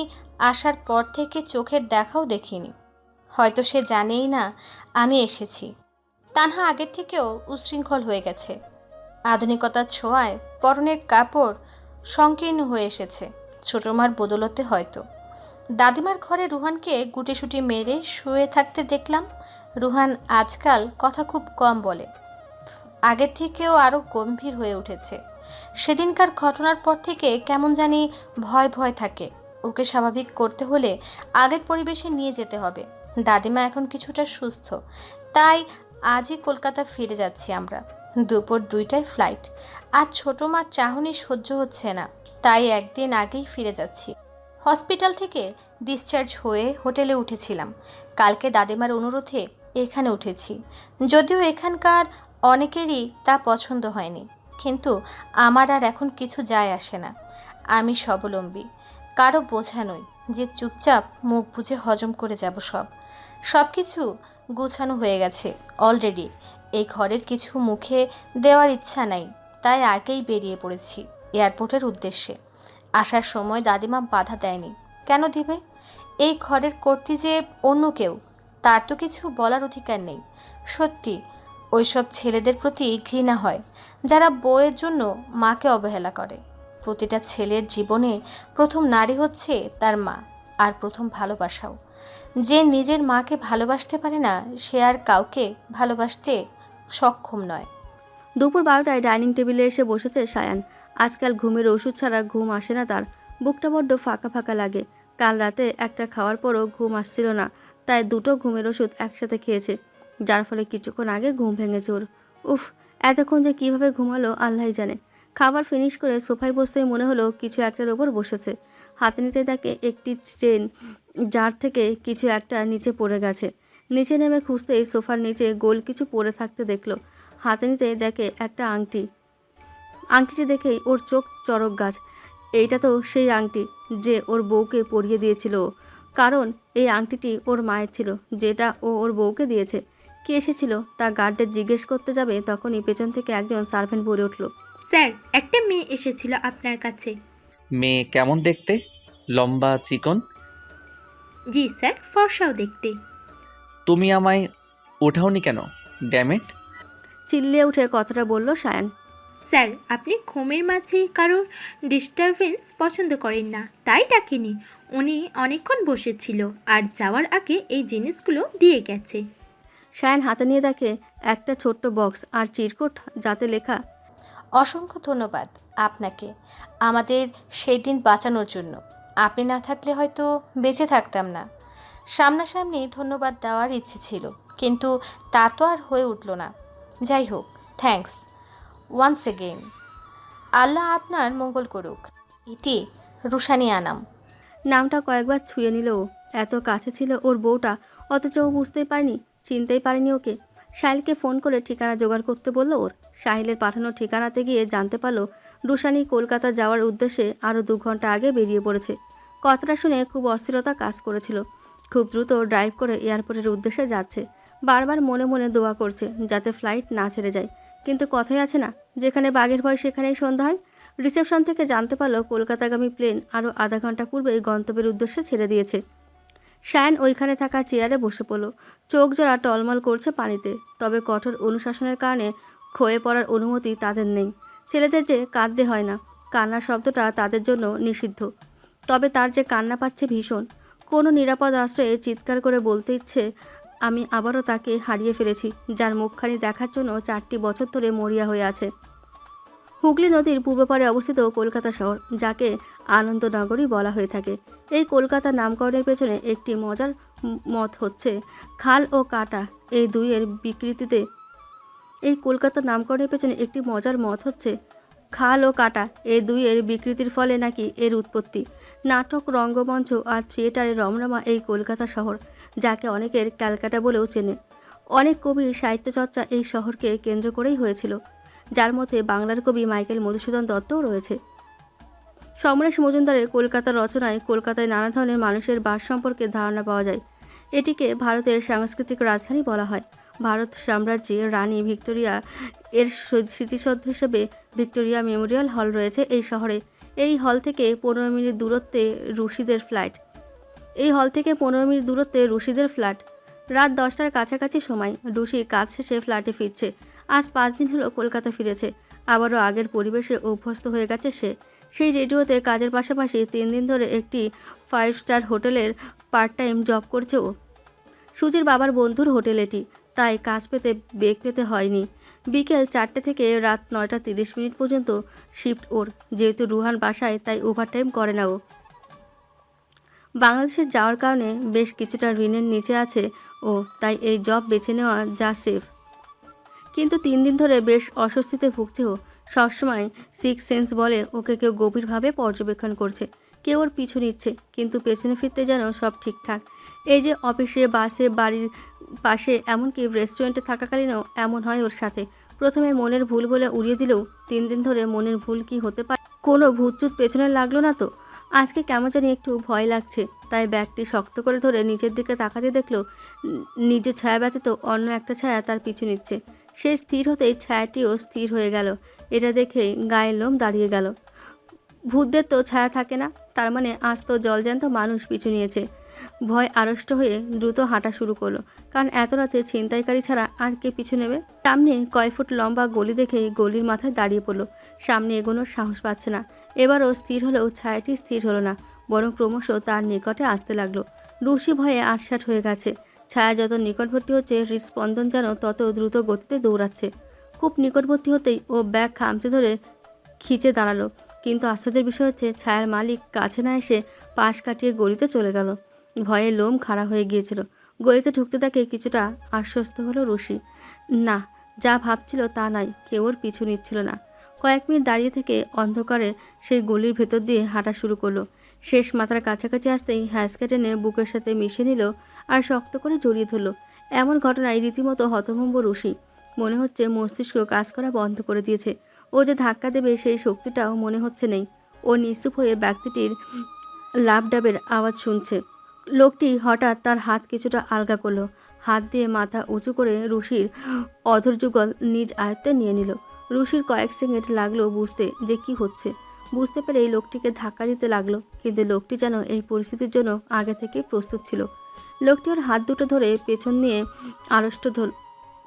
আসার পর থেকে চোখের দেখাও দেখিনি। হয়তো সে জানেই না আমি এসেছি। তানহা আগের থেকেও উচ্ছৃঙ্খল হয়ে গেছে। আধুনিকতার ছোঁয়ায় পরনের কাপড় সংকীর্ণ হয়ে এসেছে, ছোটোমার বদলতে হয়তো। দাদিমার ঘরে রুহানকে গুটিসুটি মেরে শুয়ে থাকতে দেখলাম। রুহান আজকাল কথা খুব কম বলে, আগের থেকেও আরও গম্ভীর হয়ে উঠেছে। সেদিনকার ঘটনার পর থেকে কেমন জানি ভয় ভয় থাকে। ওকে স্বাভাবিক করতে হলে আগের পরিবেশে নিয়ে যেতে হবে। দাদিমা এখন কিছুটা সুস্থ, তাই আজই কলকাতা ফিরে যাচ্ছি আমরা। দুপুর 2টায় ফ্লাইট। আর ছোটো মার চাহনি সহ্য হচ্ছে না, তাই একদিন আগেই ফিরে যাচ্ছি। হসপিটাল থেকে ডিসচার্জ হয়ে হোটেলে উঠেছিলাম। কালকে দাদিমার অনুরোধে এখানে উঠেছি। যদিও এখানকার অনেকেরই তা পছন্দ হয়নি, কিন্তু আমার আর এখন কিছু যায় আসে না। আমি স্বাবলম্বী, কারো বোঝা নই যে চুপচাপ মুখ বুজে হজম করে যাব। সব কিছু গোছানো হয়ে গেছে অলরেডি। এই ঘরের কিছু মুখে দেওয়ার ইচ্ছা নাই, তাই আগেই বেরিয়ে পড়েছি এয়ারপোর্টের উদ্দেশ্যে। আসার সময় দাদিমা বাধা দেয়নি, কেন দিবে? এই ঘরের কর্ত্রী যে অন্য কেউ, তার তো কিছু বলার অধিকার নেই। সত্যি ওইসব ছেলেদের প্রতি ঘৃণা হয় যারা বউয়ের জন্য মাকে অবহেলা করে। প্রতিটা ছেলের জীবনে প্রথম নারী হচ্ছে তার মা, আর প্রথম ভালোবাসাও। যে নিজের মাকে ভালোবাসতে পারে না সে আর কাউকে ভালোবাসতে সক্ষম নয়। দুপুর 12টায় ডাইনিং টেবিলে এসে বসেছে সায়ান। আজকাল ঘুমের ওষুধ ছাড়া ঘুম আসে না তার। বুকটা বড্ড ফাঁকা ফাঁকা লাগে। কাল রাতে একটা খাওয়ার পরও ঘুম আসছিল না, তাই 2টো ঘুমের ওষুধ একসাথে খেয়েছে, যার ফলে কিছুক্ষণ আগে ঘুম ভেঙেছে ওর। উফ, এতক্ষণ যে কীভাবে ঘুমালো আল্লাহই জানে। খাবার ফিনিশ করে সোফায় বসতেই মনে হলো কিছু একটার ওপর বসেছে। হাতে নিতে দেখে একটি চেন, যার থেকে কিছু একটা নিচে পড়ে গেছে। নিচে নেমে খুঁজতেই সোফার নিচে গোল কিছু পড়ে থাকতে দেখলো। হাতে নিতে দেখে একটা আংটি। আংটিটি দেখেই ওর চোখ চড়ক গাছ। এইটা তো সেই আংটি যে ওর বউকে পরিয়ে দিয়েছিল, কারণ এই আংটিটি ওর মায়ের ছিল, যেটা ও ওর বউকে দিয়েছে। কে এসেছিল তা গার্ডদের জিজ্ঞেস করতে যাবে তখনই পেছন থেকে একজন সার্ভেন্ট বলে উঠল, স্যার, একটা মেয়ে এসেছিল আপনার কাছে। মেয়ে কেমন দেখতে? লম্বা, চিকন? জি স্যার, ফর্সাও দেখতে। তুমি আমায় ওঠাওনি কেন? ড্যামেট! চিল্লিয়ে উঠে কথাটা বলল সায়ান। স্যার, আপনি ঘুমের মাঝে কারোর ডিস্টারবেন্স পছন্দ করেন না, তাই ডাকিনি। উনি অনেকক্ষণ বসেছিল আর যাওয়ার আগে এই জিনিসগুলো দিয়ে গেছে। সায়ান হাতে নিয়ে দেখে একটা ছোট্ট বক্স আর চিরকুট, যাতে লেখা, অসংখ্য ধন্যবাদ আপনাকে আমাদের সেই দিন বাঁচানোর জন্য। আপনি না থাকলে হয়তো বেঁচে থাকতাম না। সামনাসামনি ধন্যবাদ দেওয়ার ইচ্ছে ছিল, কিন্তু তা তো আর হয়ে উঠল না। যাই হোক, থ্যাঙ্কস ওয়ান্স এগেইন। আল্লাহ আপনার মঙ্গল করুক। ইতি রুশানি আনাম। নামটা কয়েকবার ছুঁয়ে নিল ও। এত কাছে ছিল ওর বউটা, অথচ ও বুঝতেই পারেনি, চিনতেই পারেনি ওকে। সাহিলকে ফোন করে ঠিকানা জোগাড় করতে বলল ওর। সাহিলের পাঠানো ঠিকানাতে গিয়ে জানতে পারল রুশানি কলকাতা যাওয়ার উদ্দেশ্যে আরও 2 ঘন্টা আগে বেরিয়ে পড়েছে। কথাটা শুনে খুব অস্থিরতা কাজ করেছিল। খুব দ্রুত ড্রাইভ করে এয়ারপোর্টের উদ্দেশ্যে যাচ্ছে। বারবার মনে মনে দোয়া করছে যাতে ফ্লাইট না ছেড়ে যায়। কিন্তু কথাই আছে না, যেখানে বাঘের ভয় সেখানেই সন্ধ্যা হয়। রিসেপশন থেকে জানতে পারলো কলকাতাগামী প্লেন আরও আধা ঘন্টা পূর্বেই গন্তব্যের উদ্দেশ্যে ছেড়ে দিয়েছে। শায়ান ওইখানে থাকা চেয়ারে বসে পড়ল। চোখ জোড়া টলমল করছে পানিতে। তবে কঠোর অনুশাসনের কারণে ক্ষয়ে পড়ার অনুমতি তাদের নেই। ছেলেদের যে কাঁদতে হয় না, কান্নার শব্দটা তাদের জন্য নিষিদ্ধ। তবে তার যে কান্না পাচ্ছে ভীষণ। কোনো নিরাপদ আশ্রয়ে চিৎকার করে বলতে ইচ্ছে, আমি আবারও তাকে হারিয়ে ফেলেছি, যার মুখখানি দেখার জন্য 4টি বছর ধরে মরিয়া হয়ে আছে। হুগলি নদীর পূর্ব পাড়ে অবস্থিত কলকাতা শহর, যাকে আনন্দনগরী বলা হয়ে থাকে। এই কলকাতা নামকরণের পেছনে একটি মজার মত হচ্ছে খাল ও কাটা এই দুইয়ের বিকৃতিতে। এই কলকাতা নামকরণের পেছনে একটি মজার মত হচ্ছে খাল ও কাটা এই দুইয়ের বিকৃতির ফলে নাকি এর উৎপত্তি। নাটক, রঙ্গমঞ্চ আর থিয়েটারে রমরমা এই কলকাতা শহর, যাকে অনেকের ক্যালকাটা বলেও চেনে। অনেক কবির সাহিত্যচর্চা এই শহরকে কেন্দ্র করেই হয়েছিল, যার মধ্যে বাংলার কবি মাইকেল মধুসূদন দত্তও রয়েছে। সমরেশ মজুমদারের কলকাতার রচনায় কলকাতায় নানা ধরনের মানুষের বাস সম্পর্কে ধারণা পাওয়া যায়। এটিকে ভারতের সাংস্কৃতিক রাজধানী বলা হয়। ভারত সাম্রাজ্যে রানী ভিক্টোরিয়া এর স্মৃতিসৌধ হিসেবে ভিক্টোরিয়া মেমোরিয়াল হল রয়েছে এই শহরে। এই হল থেকে 15 মিনিট দূরত্বে রুশিদের ফ্ল্যাট। রাত 10টার কাছাকাছি সময় রুশি কাজ শেষে ফ্ল্যাটে ফিরছে। আজ 5 দিন হলো কলকাতা ফিরেছে। আবারও আগের পরিবেশে অভ্যস্ত হয়ে গেছে সে। সেই রেডিওতে কাজের পাশাপাশি 3 দিন ধরে একটি 5 স্টার হোটেলের পার্ট টাইম জব করছে ও। সুজির বাবার বন্ধুর হোটেল এটি, তাই কাজ পেতে বেগ পেতে হয়নি। বিকেল 4টে থেকে রাত 9:30 পর্যন্ত শিফট ওর। যেহেতু রুহান বাসায়, তাই ওভারটাইম করে না ও। বাংলাদেশে যাওয়ার কারণে বেশ কিছুটা ঋণের নিচে আছে ও, তাই এই জব বেছে নেওয়া যা সেফ। কিন্তু 3 দিন ধরে বেশ অস্বস্তিতে ভুগছে ও। সবসময় 6 সেন্স বলে ওকে কেউ গভীরভাবে পর্যবেক্ষণ করছে, কেউ ওর পিছু নিচ্ছে, কিন্তু পেছনে ফিরতে যেন সব ঠিকঠাক। এই যে অফিসে, বাসে, বাড়ির পাশে, এমনকি রেস্টুরেন্টে থাকাকালীনও এমন হয় ওর সাথে। প্রথমে মনের ভুল বলে উড়িয়ে দিলেও 3 দিন ধরে মনের ভুল কি হতে পারে? কোনো ভূতচুত পেছনে লাগলো না তো? আজকে কেমন জানি একটু ভয় লাগছে, তাই ব্যাগটি শক্ত করে ধরে নিচের দিকে তাকাতে দেখলো নিজের ছায়া ব্যতীত অন্য একটা ছায়া তার পিছু নিচ্ছে। সে স্থির হতেই ছায়াটিও স্থির হয়ে গেল। এটা দেখেই গায়ের লোম দাঁড়িয়ে গেল। ভূতদের তো ছায়া থাকে না, তার মানে আজ তো জলজ্যান্ত মানুষ পিছু নিয়েছে। ভয় আড়ষ্ট হয়ে দ্রুত হাঁটা শুরু করলো, কারণ এত রাতে ছিনতাইকারী ছাড়া আর কে পিছু নেবে। সামনে কয় ফুট লম্বা গলি দেখে গলির মাথায় দাঁড়িয়ে পড়লো। সামনে এগোনোর সাহস পাচ্ছে না। এবারও স্থির হলেও ছায়াটি স্থির হলো না, বরং ক্রমশ তার নিকটে আসতে লাগলো। রুশি ভয়ে আটসাট হয়ে গেছে। ছায়া যত নিকটবর্তী হচ্ছে, হৃদস্পন্দন যেন তত দ্রুত গতিতে দৌড়াচ্ছে। খুব নিকটবর্তী হতেই ও ব্যাগ খামচে ধরে খিচে দাঁড়ালো। কিন্তু আশ্চর্যের বিষয় হচ্ছে, ছায়ার মালিক কাছে না এসে পাশ কাটিয়ে গলিতে চলে গেল। ভয়ে লোম খাড়া হয়ে গিয়েছিল। গলিতে ঢুকতে তাকে কিছুটা আশ্বস্ত হলো রুশি। না, যা ভাবছিল তা নয়, কেউ ওর পিছু নিচ্ছিল না। কয়েক মিনিট দাঁড়িয়ে থেকে অন্ধকারে সেই গলির ভেতর দিয়ে হাঁটা শুরু করলো। শেষ মাথার কাছাকাছি আসতেই হ্যাঁচকা টেনে বুকের সাথে মিশে নিল আর শক্ত করে জড়িয়ে ধরল। এমন ঘটনায় রীতিমতো হতভম্ব রুশি। মনে হচ্ছে মস্তিষ্ক কাজ করা বন্ধ করে দিয়েছে। ও যে ধাক্কা দেবে সেই শক্তিটাও মনে হচ্ছে নেই। ও নিস্তুপ হয়ে ব্যক্তিটির লাফডাবের আওয়াজ শুনছে। লোকটি হঠাৎ তার হাত কিছুটা আলগা করলো। হাত দিয়ে মাথা উঁচু করে রুশির অধর যুগল নিজ আয়ত্তে নিয়ে নিল। রুশির কয়েক সেকেন্ড লাগলো বুঝতে যে কি হচ্ছে। বুঝতে পেরে এই লোকটিকে ধাক্কা দিতে লাগলো, কিন্তু লোকটি যেন এই পরিস্থিতির জন্য আগে থেকে প্রস্তুত ছিল। লোকটি ওর হাত দুটো ধরে পেছন নিয়ে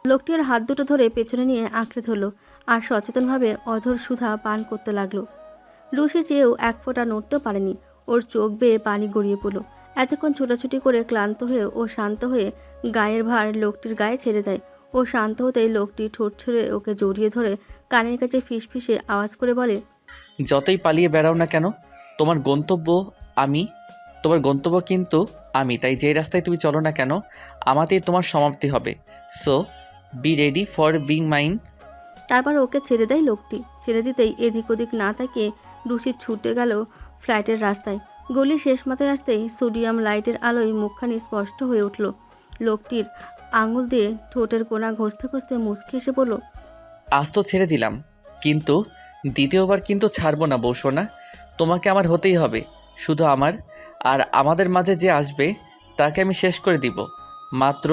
লোকটি ওর হাত দুটো ধরে পেছনে নিয়ে আঁকড়ে ধরলো আর সচেতনভাবে অধর সুধা পান করতে লাগলো। রুশি চেয়েও এক ফোঁটা নড়তেও পারেনি। ওর চোখ বেয়ে পানি গড়িয়ে পড়লো। এতক্ষণ ছোটাছুটি করে ক্লান্ত হয়ে ও শান্ত হয়ে গায়ের ভার লোকটির গায়ে ছেড়ে দেয়। ও শান্ত হতেই লোকটি ঠোঁট ছেড়ে ওকে জড়িয়ে ধরে কানের কাছে ফিসফিসে আওয়াজ করে বলে, যতই পালিয়ে বেড়াও না কেন, তোমার গন্তব্য আমি, তোমার গন্তব্য কিন্তু আমি। তাই যেই রাস্তায় তুমি চলো না কেন, আমাতেই তোমার সমাপ্তি হবে। So be ready for being mine. তারপর ওকে ছেড়ে দেয় লোকটি। ছেড়ে দিতেই এদিক ওদিক না তাকিয়ে রুশি ছুটে গেল ফ্লাইটের রাস্তায়। গলির শেষ মাথায় আসতেই সোডিয়াম লাইটের আলোয় মুখখানি স্পষ্ট হয়ে উঠল। লোকটির আঙুল দিয়ে ঠোঁটের কোণা ঘষতে ঘষতে মুচকি এসে বলল, আজ তো ছেড়ে দিলাম, কিন্তু দ্বিতীয়বার কিন্তু ছাড়বো না বৌসোনা। তোমাকে আমার হতেই হবে, শুধু আমার। আর আমাদের মাঝে যে আসবে তাকে আমি শেষ করে দিব, মাত্র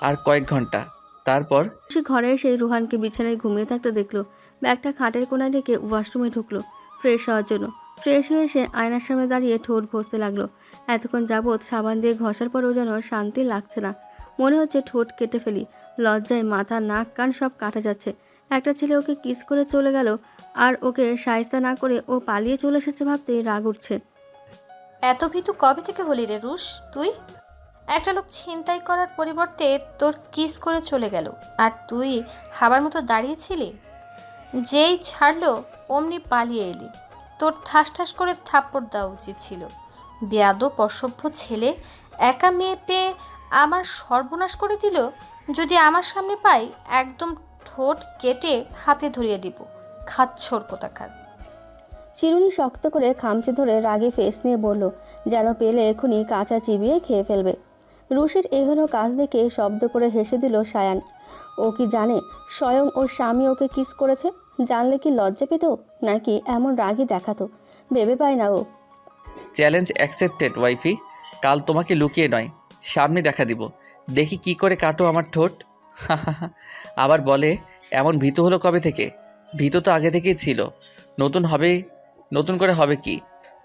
আর কয়েক ঘন্টা। তারপর সে ঘরে এসে রুহানকে বিছানায় ঘুমিয়ে থাকতে দেখলো। ব্যাগটা খাটের কোণায় রেখে ওয়াশরুমে ঢুকলো ফ্রেশ হওয়ার জন্য। ফ্রেশ হয়ে এসে আয়নার সামনে দাঁড়িয়ে ঠোঁট ঘষতে লাগলো। এতক্ষণ যাবৎ সাবান দিয়ে ঘষার পরেও যেন শান্তি লাগছে না। মনে হচ্ছে ঠোঁট কেটে ফেলি। লজ্জায় মাথা, নাক, কান সব কাটা যাচ্ছে। একটা ছেলে ওকে কিস করে চলে গেল, আর ওকে শায়েস্তা না করে ও পালিয়ে চলে এসেছে ভাবতেই রাগ উঠছে। এত ভীতু কবে থেকে হলি রে রুশ তুই? একটা লোক ছিনতাই করার পরিবর্তে তোর কিস করে চলে গেল, আর তুই হাবার মতো দাঁড়িয়েছিলি। যেই ছাড়লো অমনি পালিয়ে এলি। তোর ঠাস ঠাস করে থাপ্পড় দেওয়া উচিত ছিল। বেয়াদব অসভ্য ছেলে, একা মেয়ে পেয়ে আমার সর্বনাশ করে দিল। যদি আমার সামনে পাই, একদম ঠোঁট কেটে হাতে ধরিয়ে দিব। খাচ্ছর কোথাকার। চিরুনি শক্ত করে খামচে ধরে রাগে ফেস নিয়ে বলল, যেন পেলে এখনই কাঁচা চিবিয়ে খেয়ে ফেলবে। রুশির এহেন কাজ দেখে শব্দ করে হেসে দিল সায়ান। ও কি জানে স্বয়ং ওর স্বামী ওকে কিস করেছে? জানলে কি লজ্জা পেত, নাকি এমন রাগই দেখাতো? ভেবে পায় না ও। Challenge accepted ওয়াইফি। কাল তোমাকে লুকিয়ে নয়, সামনে দেখা দিব। দেখি কি করে কাটো আমার ঠোঁট। আবার বলে এমন ভীতু হলো কবে থেকে? ভীতু তো আগে থেকেই ছিল, নতুন করে হবে কি?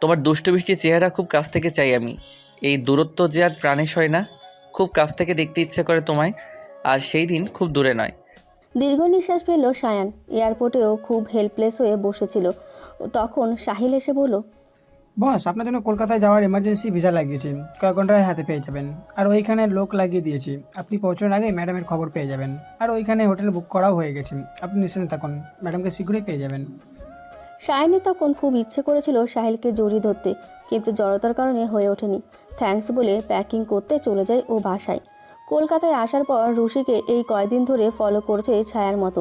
তোমার দুষ্টু মিষ্টি চেহারা খুব কাছ থেকে চাই আমি। এই দূরত্ব যে আর প্রাণে সয় না। খুব কাছ থেকে দেখতে ইচ্ছে করে তোমায়, আর সেই দিন খুব দূরে নয়। দীর্ঘ নিঃশ্বাস ফেলল সায়ান। এয়ারপোর্টেও খুব হেল্পলেস হয়ে বসেছিল। তখন সাহিল এসে বলল, বস, আপনার জন্য কলকাতায় যাওয়ার এমার্জেন্সি ভিসা লাগিয়েছি, কয়েক ঘন্টায় হাতে পেয়ে যাবেন। আর ওইখানে লোক লাগিয়ে দিয়েছি, আপনি পৌঁছানোর আগে ম্যাডামের খবর পেয়ে যাবেন। আর ওইখানে হোটেল বুক করাও হয়ে গেছে, আপনি নিশ্চিন্তে থাকুন, ম্যাডামকে শীঘ্রই পেয়ে যাবেন। সায়নের তখন খুব ইচ্ছে করেছিল সাহিলকে জড়িয়ে ধরতে, কিন্তু জড়তার কারণে হয়ে ওঠেনি। থ্যাঙ্কস বলে প্যাকিং করতে চলে যায় ও বাসায়। কলকাতায় আসার পর রুশিকে এই কয়দিন ধরে ফলো করেছে ছায়ার মতো।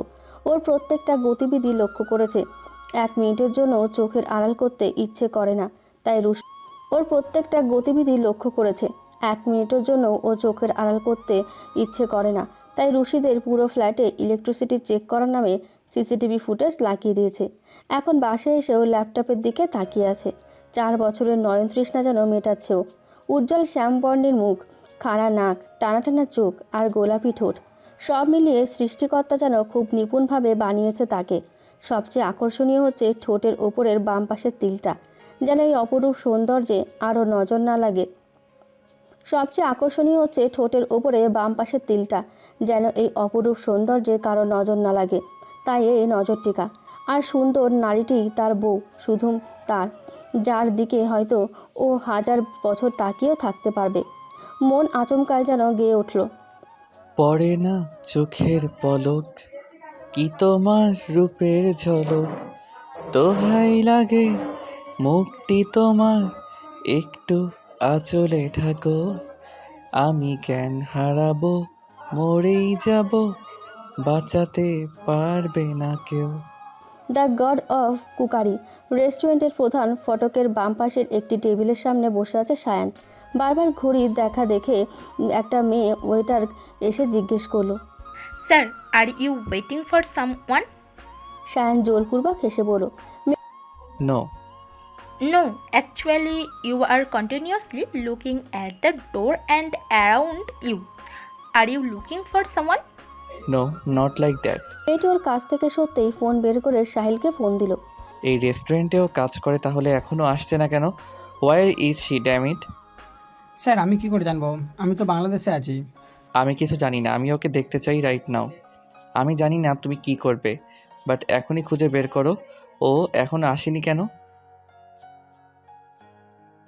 ওর প্রত্যেকটা গতিবিধি লক্ষ্য করেছে। 1 মিনিটের জন্য চোখের আড়াল করতে ইচ্ছে করে না, তাই ওর প্রত্যেকটা গতিবিধি লক্ষ্য করেছে। 1 মিনিটের জন্য ও চোখের আড়াল করতে ইচ্ছে করে না, তাই রুশিদের পুরো ফ্ল্যাটে ইলেকট্রিসিটি চেক করার নামে সিসিটিভি ফুটেজ লাগিয়ে দিয়েছে। এখন বাসায় এসেও ল্যাপটপের দিকে তাকিয়ে আছে। 4 বছরের নয়ন তৃষ্ণা যেন মেটাচ্ছেও। উজ্জ্বল শ্যামবর্ণের মুখ, খাড়া নাক, টানা টানা চোখ আর গোলাপি ঠোঁট, সব মিলিয়ে সৃষ্টিকর্তা যেন খুব নিপুণভাবে বানিয়েছে তাকে। সবচেয়ে আকর্ষণীয় হচ্ছে ঠোঁটের ওপরের বাম পাশের তিলটা, যেন এই অপরূপ সৌন্দর্যে আরও নজর না লাগে। সবচেয়ে আকর্ষণীয় হচ্ছে ঠোঁটের ওপরে বাম পাশের তিলটা, যেন এই অপরূপ সৌন্দর্যে কারো নজর না লাগে, তাই এই নজর টিকা। আর সুন্দর নারীটি তার বউ, শুধু তার, যার দিকে হয়তো ও 1000 বছর তাকিয়েও থাকতে পারবে। মন আচমকায় যেন গেয়ে উঠল, পড়ে না চোখের পলক, কি তোমার রূপের ঝলক, দোহাই লাগে মুখটি তোমার, একটু আঁচলে ঢাকো, আমি জ্ঞান হারাবো, মরেই যাব, বাঁচাতে পারবে না কেউ। দ্য গড অফ কুকারি রেস্টুরেন্টের প্রধান ফটকের বাম পাশের একটি টেবিলের সামনে বসে আছে সায়ান। বারবার ঘড়ির দেখা দেখে একটা মেয়ে ওয়েটার এসে জিজ্ঞেস করলো, sir, are you waiting for someone? Sayan জোরপূর্বক হেসে বলল, no. No, actually, you are continuously looking at the door and around you. Are you looking for someone? No, not like that. মেয়েটি ওর কাছ থেকে সত্যিই ফোন বের করে সাহিলকে ফোন দিল। এই রেস্টুরেন্টেও কাজ করে, তাহলে এখনও আসছে না কেন? Where is she, damn it? Sir আমি কি করে জানবো, আমি তো বাংলাদেশে আছি। আমি কিছু জানি না, আমি ওকে দেখতে চাই রাইট নাও। আমি জানি না তুমি কি করবে, বাট এখনই খুঁজে বের করো ও এখনও আসেনি কেন।